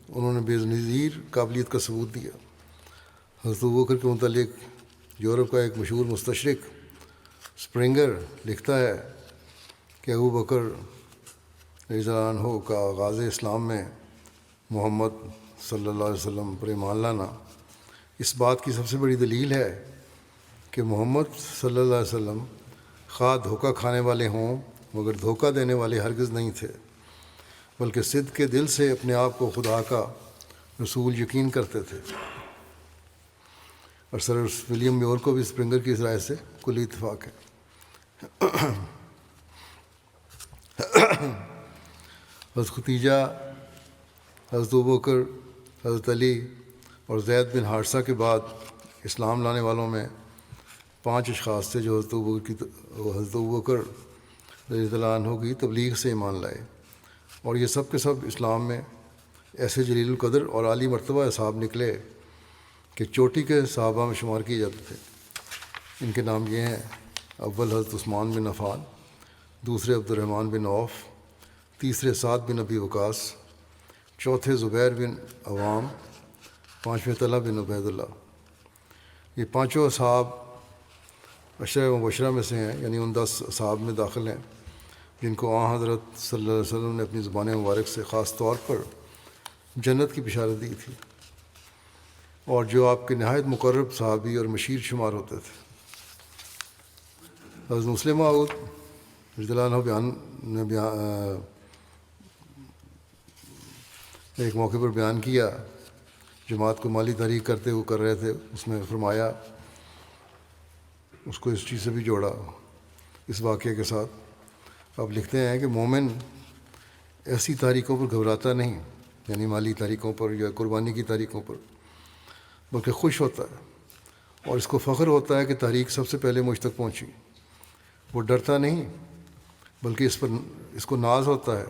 انہوں نے بے نظیر قابلیت کا ثبوت دیا۔ حضرت ابوبکر کے متعلق یورپ کا ایک مشہور مستشرق اسپرنگر لکھتا ہے کہ ابوبکر رضی اللہ عنہ کا آغاز اسلام میں محمد صلی اللہ علیہ وسلم پر ایمان لانا اس بات کی سب سے بڑی دلیل ہے کہ محمد صلی اللہ علیہ وسلم خواہ دھوکہ کھانے والے ہوں مگر دھوکہ دینے والے ہرگز نہیں تھے، بلکہ صدق کے دل سے اپنے آپ کو خدا کا رسول یقین کرتے تھے۔ اور سر ولیم میور کو بھی اسپرنگر کی اس رائے سے کلی اتفاق ہے۔ حضرت ختیجہ، حضرت ابوبکر، حضرت علی اور زید بن حارثہ کے بعد اسلام لانے والوں میں 5 اشخاص تھے جو حضرت ابوبکر رضی اللہ عنہ کی تبلیغ سے ایمان لائے، اور یہ سب کے سب اسلام میں ایسے جلیل القدر اور عالی مرتبہ اصحاب نکلے کہ چوٹی کے صحابہ میں شمار کیے جاتے تھے۔ ان کے نام یہ ہیں: اول حضرت عثمان بن عفان، دوسرے عبد الرحمن بن عوف، تیسرے سعد بن ابی وقاص، چوتھے زبیر بن عوام، پانچویں طلحہ بن عبید اللہ۔ یہ پانچوں اصحاب عشرہ مبشرہ میں سے ہیں، یعنی ان 10 اصحاب میں داخل ہیں جن کو حضرت صلی اللہ علیہ وسلم نے اپنی زبان مبارک سے خاص طور پر جنت کی بشارت دی تھی، اور جو آپ کے نہایت مقرب صحابی اور مشیر شمار ہوتے تھے۔ حضرت مسلم موعود رضی اللہ عنہ ایک موقع پر بیان کیا، جماعت کو مالی تحریک کرتے ہوئے کر رہے تھے، اس میں فرمایا، اس کو اس چیز سے بھی جوڑا اس واقعے کے ساتھ۔ آپ لکھتے ہیں کہ مومن ایسی تحریکوں پر گھبراتا نہیں، یعنی مالی تحریکوں پر یا قربانی کی تحریکوں پر، بلکہ خوش ہوتا ہے اور اس کو فخر ہوتا ہے کہ تحریک سب سے پہلے مجھ تک پہنچی۔ وہ ڈرتا نہیں بلکہ اس کو ناز ہوتا ہے،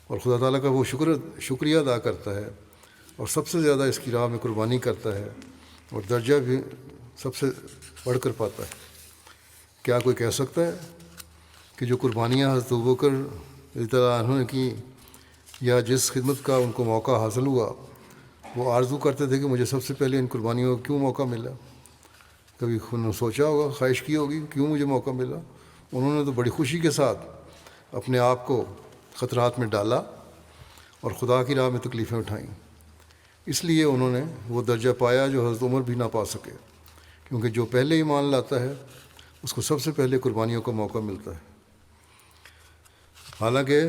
اور خدا تعالیٰ کا وہ شکریہ ادا کرتا ہے، اور سب سے زیادہ اس کی راہ میں قربانی کرتا ہے، اور درجہ بھی سب سے بڑھ کر پاتا ہے۔ کیا کوئی کہہ سکتا ہے کہ جو قربانیاں حضرت ابوبکر رضی اللہ عنہ نے کی یا جس خدمت کا ان کو موقع حاصل ہوا، وہ آرزو کرتے تھے کہ مجھے سب سے پہلے ان قربانیوں کو کیوں موقع ملا؟ کبھی انہوں نے سوچا ہوگا، خواہش کی ہوگی کیوں مجھے موقع ملا؟ انہوں نے تو بڑی خوشی کے ساتھ اپنے آپ کو خطرات میں ڈالا اور خدا کی راہ میں تکلیفیں اٹھائیں۔ اس لیے انہوں نے وہ درجہ پایا جو حضرت عمر بھی نہ پا سکے، کیونکہ جو پہلے ایمان لاتا ہے اس کو سب سے پہلے قربانیوں کا موقع ملتا ہے۔ حالانکہ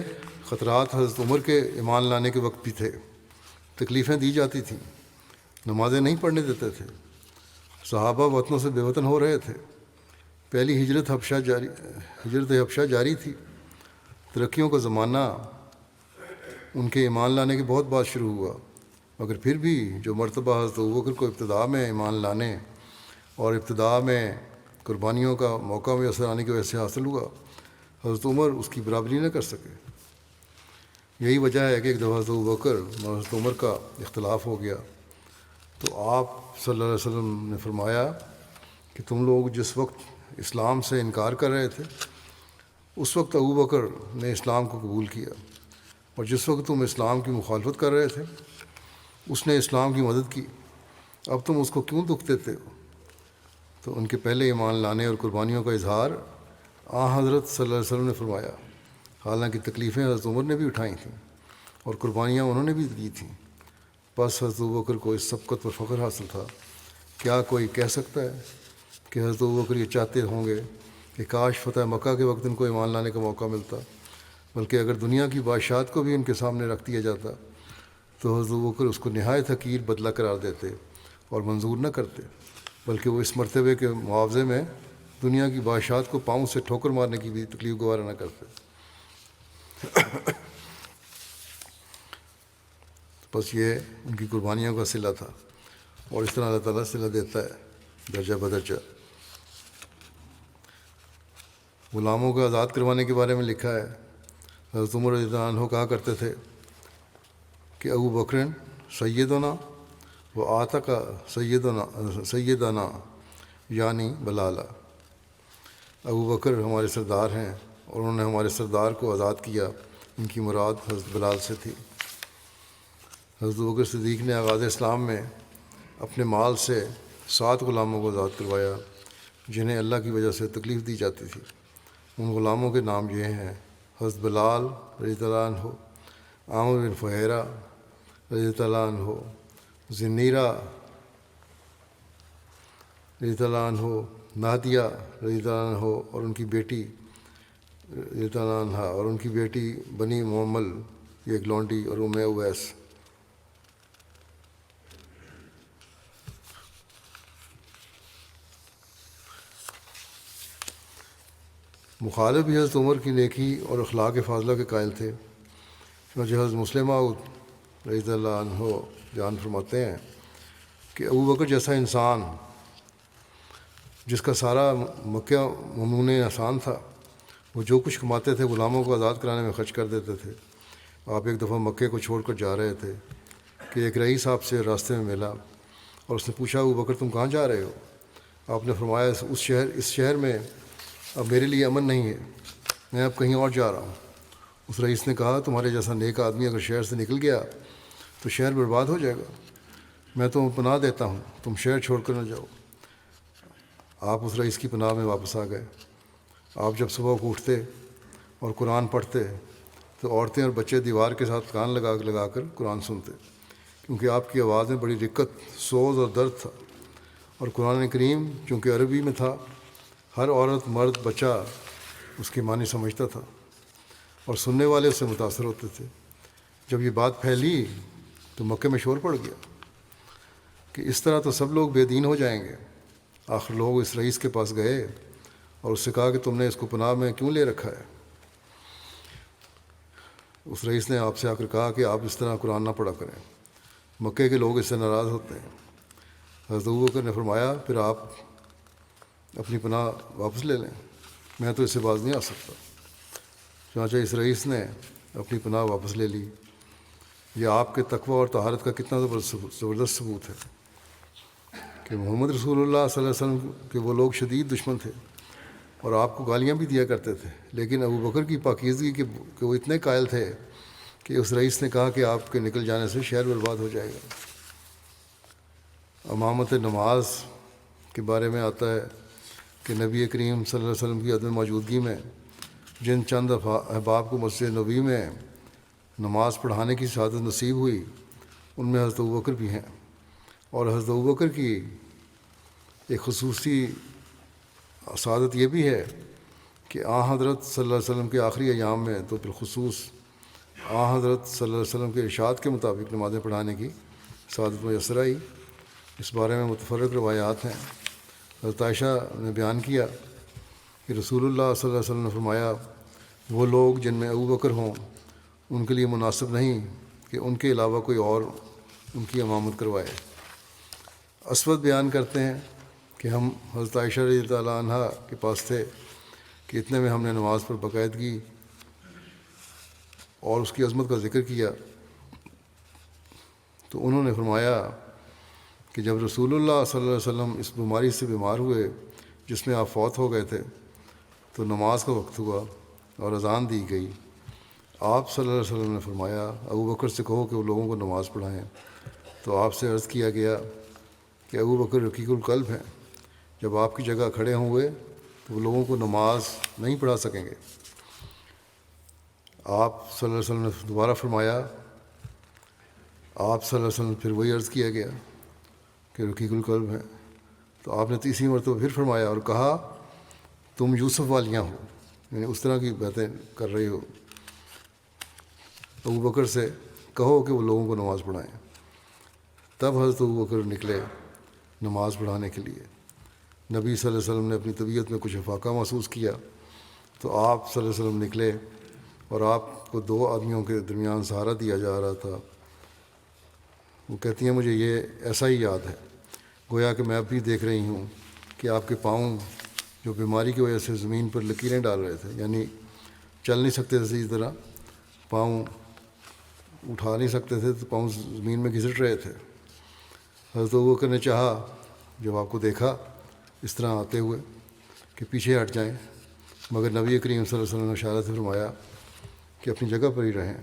خطرات حضرت عمر کے ایمان لانے کے وقت بھی تھے، تکلیفیں دی جاتی تھیں، نمازیں نہیں پڑھنے دیتے تھے، صحابہ وطنوں سے بے وطن ہو رہے تھے، پہلی ہجرت حبشہ جاری تھی، ترقیوں کا زمانہ ان کے ایمان لانے کے بہت بعد شروع ہوا، مگر پھر بھی جو مرتبہ حضرت ابوبکر کو ابتدا میں ایمان لانے اور ابتدا میں قربانیوں کا موقع میں اثر آنے کی وجہ سے حاصل ہوا، حضرت عمر اس کی برابری نہ کر سکے۔ یہی وجہ ہے کہ ایک دفعہ حضرت ابوبکر اور حضرت عمر کا اختلاف ہو گیا، تو آپ صلی اللہ علیہ وسلم نے فرمایا کہ تم لوگ جس وقت اسلام سے انکار کر رہے تھے اس وقت ابوبکر نے اسلام کو قبول کیا، اور جس وقت تم اسلام کی مخالفت کر رہے تھے اس نے اسلام کی مدد کی، اب تم اس کو کیوں دکھ دیتے ہو؟ تو ان کے پہلے ایمان لانے اور قربانیوں کا اظہار حضرت صلی اللہ علیہ وسلم نے فرمایا، حالانکہ تکلیفیں حضرت عمر نے بھی اٹھائی تھیں اور قربانیاں انہوں نے بھی دی تھیں، بس حضرت ابوبکر کو اس سبقت پر فخر حاصل تھا۔ کیا کوئی کہہ سکتا ہے کہ حضرت ابوبکر یہ چاہتے ہوں گے کہ کاش فتح مکہ کے وقت ان کو ایمان لانے کا موقع ملتا، بلکہ اگر دنیا کی بادشاہت کو بھی ان کے سامنے رکھ دیا جاتا تو حضرت ابوبکر اس کو نہایت حقیر بدلہ قرار دیتے اور منظور نہ کرتے، بلکہ وہ اس مرتبے کے معاوضے میں دنیا کی بادشاہت کو پاؤں سے ٹھوکر مارنے کی بھی تکلیف گوارا نہ کرتے۔ بس یہ ان کی قربانیوں کا صلہ تھا، اور اس طرح اللہ تعالیٰ صلہ دیتا ہے درجہ بدرجہ۔ غلاموں کو آزاد کروانے کے بارے میں لکھا ہے، حضرت عمر رضی اللہ عنہ کہا کرتے تھے کہ ابو بکر سیدنا و آتق سیدنا یعنی بلالہ، ابو بکر ہمارے سردار ہیں اور انہوں نے ہمارے سردار کو آزاد کیا۔ ان کی مراد حضرت بلال سے تھی۔ حضرت بکر صدیق نے آغاز اسلام میں اپنے مال سے 7 غلاموں کو آزاد کروایا جنہیں اللہ کی وجہ سے تکلیف دی جاتی تھی۔ ان غلاموں کے نام یہ ہیں: حضرت بلال رضی اللہ عنہ، عامر بن فہیرہ رضی اللہ عنہ، زنیرہ رضی اللہ عنہ، نادیہ رضی اللہ عنہ اور ان کی بیٹی رضی اللہ عنہ، اور ان کی بیٹی بنی معمل، یہ ایک لونڈی، اور اویس۔ مخالف بھی حضرت عمر کی نیکی اور اخلاق فاضلہ کے قائل تھے۔ چنانچہ حضرت مسلم موعود رضی اللہ عنہ بیان فرماتے ہیں کہ ابو بکر جیسا انسان جس کا سارا مکہ ممنون احسان تھا، وہ جو کچھ کماتے تھے غلاموں کو آزاد کرانے میں خرچ کر دیتے تھے۔ آپ ایک دفعہ مکے کو چھوڑ کر جا رہے تھے کہ ایک رئیس آپ سے راستے میں ملا اور اس نے پوچھا، ابو بکر تم کہاں جا رہے ہو؟ آپ نے فرمایا، اس شہر میں اب میرے لیے امن نہیں ہے، میں اب کہیں اور جا رہا ہوں۔ اس رئیس نے کہا، تمہارے جیسا نیک آدمی اگر شہر سے نکل گیا تو شہر برباد ہو جائے گا، میں تمہیں پناہ دیتا ہوں، تم شہر چھوڑ کر نہ جاؤ۔ آپ اس رئیس کی پناہ میں واپس آ گئے۔ آپ جب صبح کو اٹھتے اور قرآن پڑھتے تو عورتیں اور بچے دیوار کے ساتھ کان لگا کر قرآن سنتے، کیونکہ آپ کی آواز میں بڑی رقت، سوز اور درد تھا، اور قرآن کریم چونکہ عربی میں تھا، ہر عورت، مرد، بچہ اس کی معنی سمجھتا تھا اور سننے والے اس سے متاثر ہوتے تھے۔ جب یہ بات پھیلی تو مکے میں شور پڑ گیا کہ اس طرح تو سب لوگ بے دین ہو جائیں گے۔ آخر لوگ اس رئیس کے پاس گئے اور اس سے کہا کہ تم نے اس کو پناہ میں کیوں لے رکھا ہے؟ اس رئیس نے آپ سے آ کر کہا کہ آپ اس طرح قرآن نہ پڑھا کریں، مکے کے لوگ اس سے ناراض ہوتے ہیں۔ حضرت ابوبکر نے فرمایا، پھر آپ اپنی پناہ واپس لے لیں، میں تو اس سے باز نہیں آ سکتا۔ چنانچہ اس رئیس نے اپنی پناہ واپس لے لی۔ یہ آپ کے تقوی اور طہارت کا کتنا زبردست ثبوت ہے کہ محمد رسول اللہ صلی اللہ علیہ وسلم کے وہ لوگ شدید دشمن تھے اور آپ کو گالیاں بھی دیا کرتے تھے، لیکن ابو بکر کی پاکیزگی کے وہ اتنے قائل تھے کہ اس رئیس نے کہا کہ آپ کے نکل جانے سے شہر برباد ہو جائے گا۔ امامت نماز کے بارے میں آتا ہے کہ نبی کریم صلی اللہ علیہ وسلم کی عدم موجودگی میں جن چند احباب کو مسجد نبوی میں نماز پڑھانے کی سعادت نصیب ہوئی، ان میں حضرت ابوبکر بھی ہیں۔ اور حضرت ابوبکر کی ایک خصوصی سعادت یہ بھی ہے کہ حضرت صلی اللہ علیہ وسلم کے آخری ایام میں تو بالخصوص حضرت صلی اللہ علیہ وسلم کے ارشاد کے مطابق نمازیں پڑھانے کی سعادت میسر آئی۔ اس بارے میں متفرق روایات ہیں۔ حضرت عائشہ نے بیان کیا کہ رسول اللہ صلی اللہ علیہ وسلم نے فرمایا، وہ لوگ جن میں ابو بکر ہوں ان کے لیے مناسب نہیں کہ ان کے علاوہ کوئی اور ان کی امامت کروائے۔ اسود بیان کرتے ہیں کہ ہم حضرت عائشہ رضی اللہ عنہ کے پاس تھے کہ اتنے میں ہم نے نماز پر باقاعدگی اور اس کی عظمت کا ذکر کیا، تو انہوں نے فرمایا کہ جب رسول اللہ صلی اللہ علیہ وسلم اس بیماری سے بیمار ہوئے جس میں آپ فوت ہو گئے تھے تو نماز کا وقت ہوا اور اذان دی گئی۔ آپ صلی اللہ علیہ وسلم نے فرمایا، ابو بکر سے کہو کہ وہ لوگوں کو نماز پڑھائیں۔ تو آپ سے عرض کیا گیا کہ ابو بکر رقیق القلب ہیں، جب آپ کی جگہ کھڑے ہوئے تو وہ لوگوں کو نماز نہیں پڑھا سکیں گے۔ آپ صلی اللہ علیہ وسلم نے دوبارہ فرمایا، آپ صلی اللہ علیہ وسلم پھر وہی عرض کیا گیا کہ رقیق القلب ہیں۔ تو آپ نے تیسری مرتبہ پھر فرمایا اور کہا، تم یوسف والیاں ہو، یعنی اس طرح کی باتیں کر رہی ہو۔ ابو بکر سے کہو کہ وہ لوگوں کو نماز پڑھائیں۔ تب حضرت ابوبکر نکلے نماز پڑھانے کے لیے۔ نبی صلی اللہ علیہ وسلم نے اپنی طبیعت میں کچھ افاقہ محسوس کیا تو آپ صلی اللہ علیہ وسلم نکلے اور آپ کو 2 آدمیوں کے درمیان سہارا دیا جا رہا تھا۔ وہ کہتی ہیں مجھے یہ ایسا ہی یاد ہے گویا کہ میں اب بھی دیکھ رہی ہوں کہ آپ کے پاؤں جو بیماری کی وجہ سے زمین پر لکیریں ڈال رہے تھے، یعنی چل نہیں سکتے تھے اسی طرح، پاؤں اٹھا نہیں سکتے تھے تو پاؤں زمین میں گھسٹ رہے تھے۔ حضرت ابوبکر نے چاہا جب آپ کو دیکھا اس طرح آتے ہوئے کہ پیچھے ہٹ جائیں، مگر نبی کریم صلی اللہ علیہ وسلم نے اشارہ سے فرمایا کہ اپنی جگہ پر ہی رہیں۔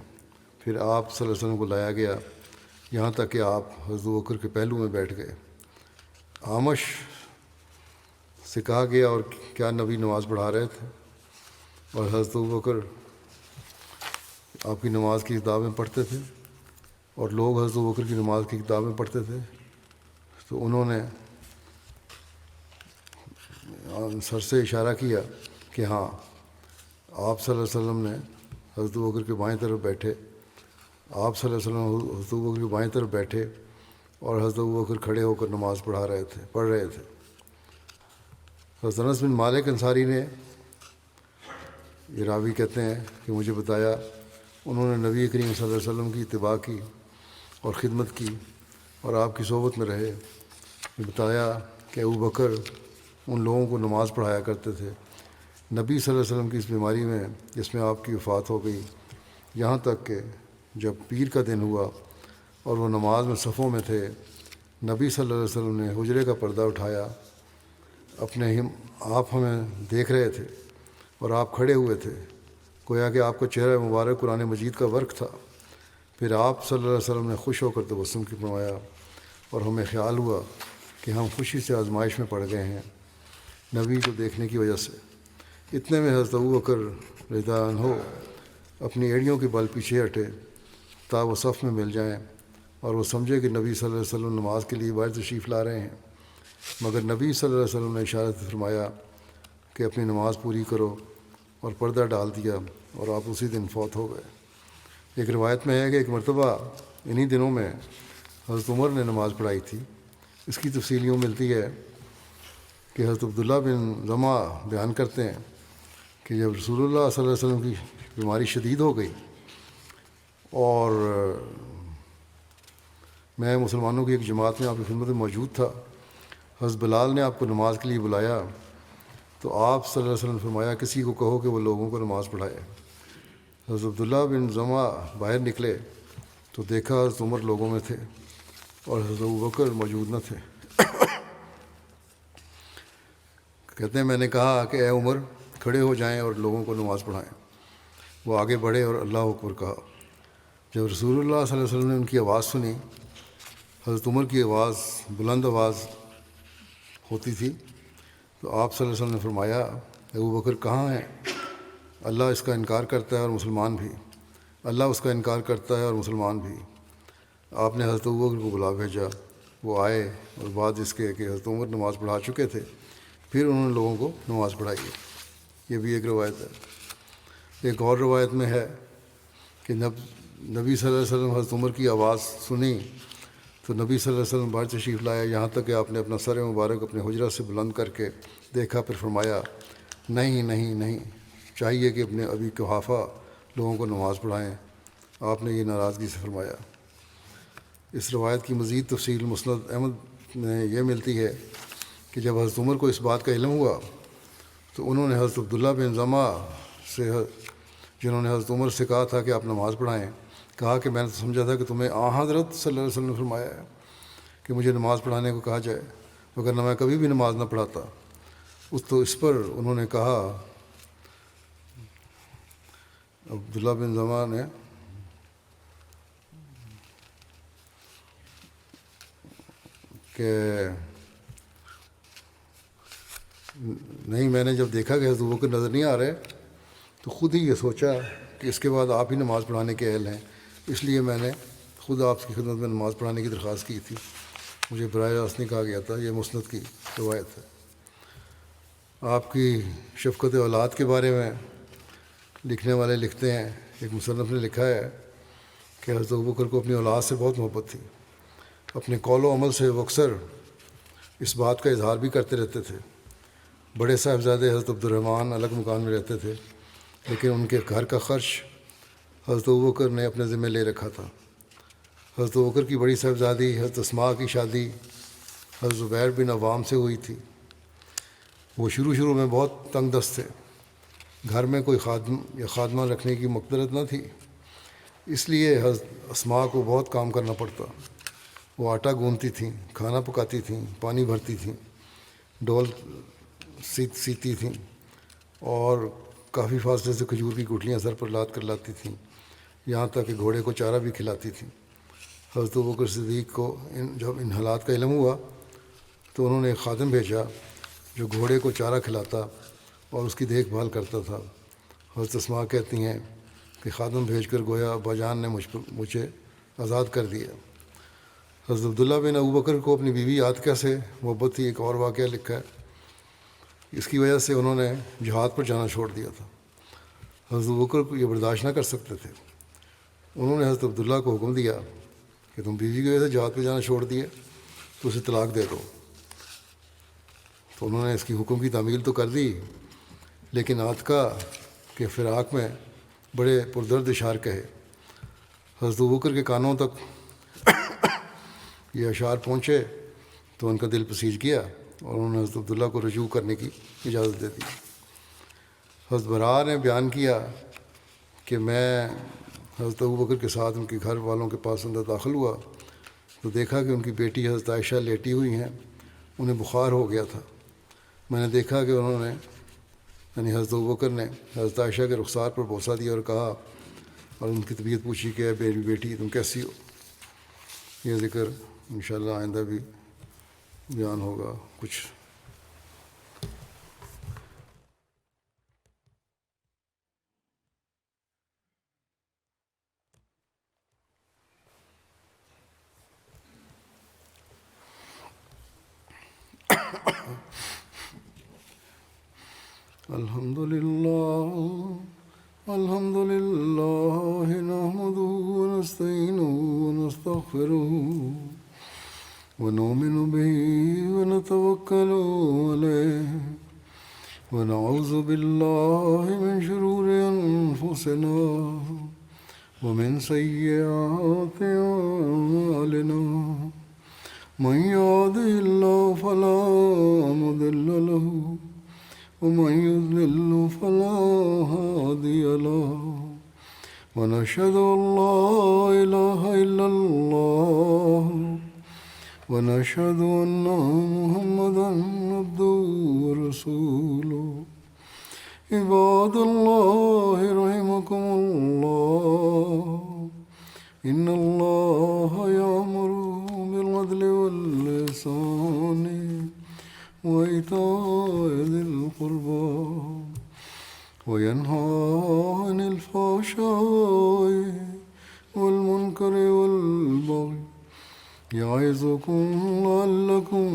پھر آپ صلی اللہ علیہ وسلم کو لایا گیا یہاں تک کہ آپ حضرت ابوبکر کے پہلو میں بیٹھ گئے۔ آمش سے کہا گیا اور کیا نبی نماز پڑھا رہے تھے، اور حضرت ابوبکر آپ کی نماز کی کتابیں پڑھتے تھے اور لوگ حضرت ابوبکر کی نماز کی کتابیں پڑھتے تھے، تو انہوں نے سر سے اشارہ کیا کہ ہاں آپ صلی اللہ علیہ وسلم نے حضرت ابوبکر کے بائیں طرف بیٹھے، آپ صلی اللہ علیہ وسلم حضرت ابوبکر کے بائیں طرف بیٹھے اور حضرت ابوبکر کھڑے ہو کر نماز پڑھ رہے تھے۔ حضرت انس بن مالک انصاری نے، یہ راوی کہتے ہیں کہ مجھے بتایا انہوں نے نبی کریم صلی اللہ علیہ وسلم کی اتباع کی اور خدمت کی اور آپ کی صحبت میں رہے۔ بتایا کہ ابوبکر ان لوگوں کو نماز پڑھایا کرتے تھے۔ نبی صلی اللہ علیہ وسلم کی اس بیماری میں جس میں آپ کی وفات ہو گئی، یہاں تک کہ جب پیر کا دن ہوا اور وہ نماز میں صفوں میں تھے، نبی صلی اللہ علیہ وسلم نے حجرے کا پردہ اٹھایا، آپ ہمیں دیکھ رہے تھے اور آپ کھڑے ہوئے تھے، گویا کہ آپ کا چہرہ مبارک قرآن مجید کا ورق تھا۔ پھر آپ صلی اللہ علیہ وسلم نے خوش ہو کر تبسم کی فرمایا اور ہمیں خیال ہوا کہ ہم خوشی سے آزمائش میں پڑ گئے ہیں نبی کو دیکھنے کی وجہ سے۔ اتنے میں حضرت ابوبکر رضی اللہ عنہ اپنی ایڑیوں کے بل پیچھے ہٹے تا وہ صف میں مل جائیں اور وہ سمجھے کہ نبی صلی اللہ علیہ وسلم نماز کے لیے باہر تشریف لا رہے ہیں، مگر نبی صلی اللہ علیہ وسلم نے اشارت سے فرمایا کہ اپنی نماز پوری کرو اور پردہ ڈال دیا اور آپ اسی دن فوت ہو گئے۔ ایک روایت میں ہے کہ ایک مرتبہ انہی دنوں میں حضرت عمر نے نماز پڑھائی تھی۔ اس کی تفصیل یوں ملتی ہے کہ حضرت عبداللہ بن زمع بیان کرتے ہیں کہ جب رسول اللہ صلی اللہ علیہ وسلم کی بیماری شدید ہو گئی اور میں مسلمانوں کی ایک جماعت میں آپ کی خدمت میں موجود تھا، حضرت بلال نے آپ کو نماز کے لیے بلایا تو آپ صلی اللہ علیہ وسلم نے فرمایا کسی کو کہو کہ وہ لوگوں کو نماز پڑھائے۔ حضرت عبداللہ بن زمع باہر نکلے تو دیکھا حضرت عمر لوگوں میں تھے اور حضرت ابوبکر موجود نہ تھے۔ کہتے ہیں میں نے کہا کہ اے عمر کھڑے ہو جائیں اور لوگوں کو نماز پڑھائیں۔ وہ آگے بڑھے اور اللہ اکبر کہا۔ جب رسول اللہ صلی اللہ علیہ وسلم نے ان کی آواز سنی، حضرت عمر کی آواز بلند آواز ہوتی تھی، تو آپ صلی اللہ علیہ وسلم نے فرمایا ابوبکر کہاں ہیں؟ اللہ اس کا انکار کرتا ہے اور مسلمان بھی، اللہ اس کا انکار کرتا ہے اور مسلمان بھی۔ آپ نے حضرت ابوبکر کو بلا بھیجا، وہ آئے اور بعد اس کے کہ حضرت عمر نماز پڑھا چکے تھے پھر انہوں نے لوگوں کو نماز پڑھائی ہے۔ یہ بھی ایک روایت ہے۔ ایک اور روایت میں ہے کہ نبی صلی اللہ علیہ وسلم حضرت عمر کی آواز سنی تو نبی صلی اللہ علیہ وسلم باہر تشریف لائے، یہاں تک کہ آپ نے اپنا سر مبارک اپنے حجرہ سے بلند کر کے دیکھا، پھر فرمایا نہیں نہیں نہیں، چاہیے کہ اپنے ابی قحافہ لوگوں کو نماز پڑھائیں۔ آپ نے یہ ناراضگی سے فرمایا۔ اس روایت کی مزید تفصیل مسند احمد میں یہ ملتی ہے کہ جب حضرت عمر کو اس بات کا علم ہوا تو انہوں نے حضرت عبداللہ بن زمع سے، جنہوں نے حضرت عمر سے کہا تھا کہ آپ نماز پڑھائیں، کہا کہ میں نے سمجھا تھا کہ تمہیں حضرت صلی اللہ علیہ وسلم نے فرمایا ہے کہ مجھے نماز پڑھانے کو کہا جائے، مگر نہ میں کبھی بھی نماز نہ پڑھاتا۔ اس پر انہوں نے کہا، عبداللہ بن زمع نے کہ نہیں، میں نے جب دیکھا کہ حضرت ابوبکر نظر نہیں آ رہے تو خود ہی یہ سوچا کہ اس کے بعد آپ ہی نماز پڑھانے کے اہل ہیں، اس لیے میں نے خود آپ کی خدمت میں نماز پڑھانے کی درخواست کی تھی، مجھے براہ راست نہیں کہا گیا تھا۔ یہ مسند کی روایت ہے۔ آپ کی شفقت اولاد کے بارے میں لکھنے والے لکھتے ہیں، ایک مصنف نے لکھا ہے کہ حضرت ابوبکر کو اپنی اولاد سے بہت محبت تھی. اپنے قول و عمل سے وہ اکثر اس بات کا اظہار بھی کرتے رہتے تھے. بڑے صاحبزادے حضرت عبدالرحمن الگ مکان میں رہتے تھے، لیکن ان کے گھر کا خرچ حضرت ابوبکر نے اپنے ذمہ لے رکھا تھا. حضرت ابوبکر کی بڑی صاحبزادی حضرت اسماء کی شادی حضرت زبیر بن عوام سے ہوئی تھی. وہ شروع میں بہت تنگ دست تھے. گھر میں کوئی خادم یا خادمہ رکھنے کی مقدرت نہ تھی، اس لیے حضرت اسماء کو بہت کام کرنا پڑتا. وہ آٹا گوندتی تھیں، کھانا پکاتی تھیں، پانی بھرتی تھیں، ڈول سیتی تھیں، اور کافی فاصلے سے کھجور کی گٹھلیاں سر پر لاد کر لاتی تھیں، یہاں تک کہ گھوڑے کو چارہ بھی کھلاتی تھیں. حضرت ابوبکر صدیق کو جب ان حالات کا علم ہوا تو انہوں نے ایک خادم بھیجا جو گھوڑے کو چارہ کھلاتا اور اس کی دیکھ بھال کرتا تھا. حضرت اسماء کہتی ہیں کہ خادم بھیج کر گویا ابا جان نے مجھے آزاد کر دیا. حضرت عبداللہ بن ابوبکر کو اپنی بیوی عاتکہ سے محبت تھی. ایک اور واقعہ لکھا ہے، اس کی وجہ سے انہوں نے جہاد پر جانا چھوڑ دیا تھا. حضرت ابوبکر کو یہ برداشت نہ کر سکتے تھے. انہوں نے حضرت عبداللہ کو حکم دیا کہ تم بیوی کی وجہ سے جہاد پہ جانا چھوڑ دیے تو اسے طلاق دے دو. تو انہوں نے اس کی حکم کی تعمیل تو کر دی، لیکن عاتکہ کے فراق میں بڑے پردرد اشعار کہے. حضرت ابوبکر کے کانوں تک یہ اشعار پہنچے تو ان کا دل پسیج گیا اور انہوں نے حضرت عبداللہ کو رجوع کرنے کی اجازت دے دی. حضرت براء نے بیان کیا کہ میں حضرت ابوبکر کے ساتھ ان کے گھر والوں کے پاس اندر داخل ہوا تو دیکھا کہ ان کی بیٹی حضرت عائشہ لیٹی ہوئی ہیں. انہیں بخار ہو گیا تھا. میں نے دیکھا کہ انہوں نے یعنی حضرت ابوبکر نے حضرت عائشہ کے رخسار پر بوسہ دیا اور کہا اور ان کی طبیعت پوچھی کہ اے بیٹی تم کیسی ہو. یہ ذکر انشاءاللہ آئندہ بھی بیان ہوگا. کچھ الحمد لله نحمده ونستعينه ونستغفره ونؤمن به ونتوكل عليه ونعوذ بالله من شرور أنفسنا ومن سيئات أعمالنا. من يهده الله فلا مضل له ومن يضلل فلا هادي له. ونشهد أن لا إله إلا الله ونشهد أن محمدا عبده ورسوله. عباد الله رحمكم الله، إن الله يأمر بالعدل والإحسان وإيتاء ذي القربى وينهى عن الفحشاء والمنكر والبغي يعظكم لعلكم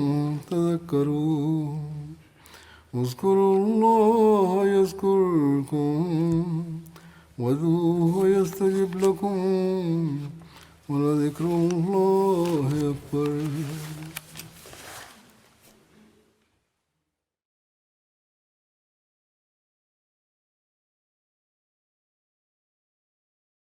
تذكرون. اذكروا الله يذكركم وادعوه يستجب لكم ولذكر الله أكبر.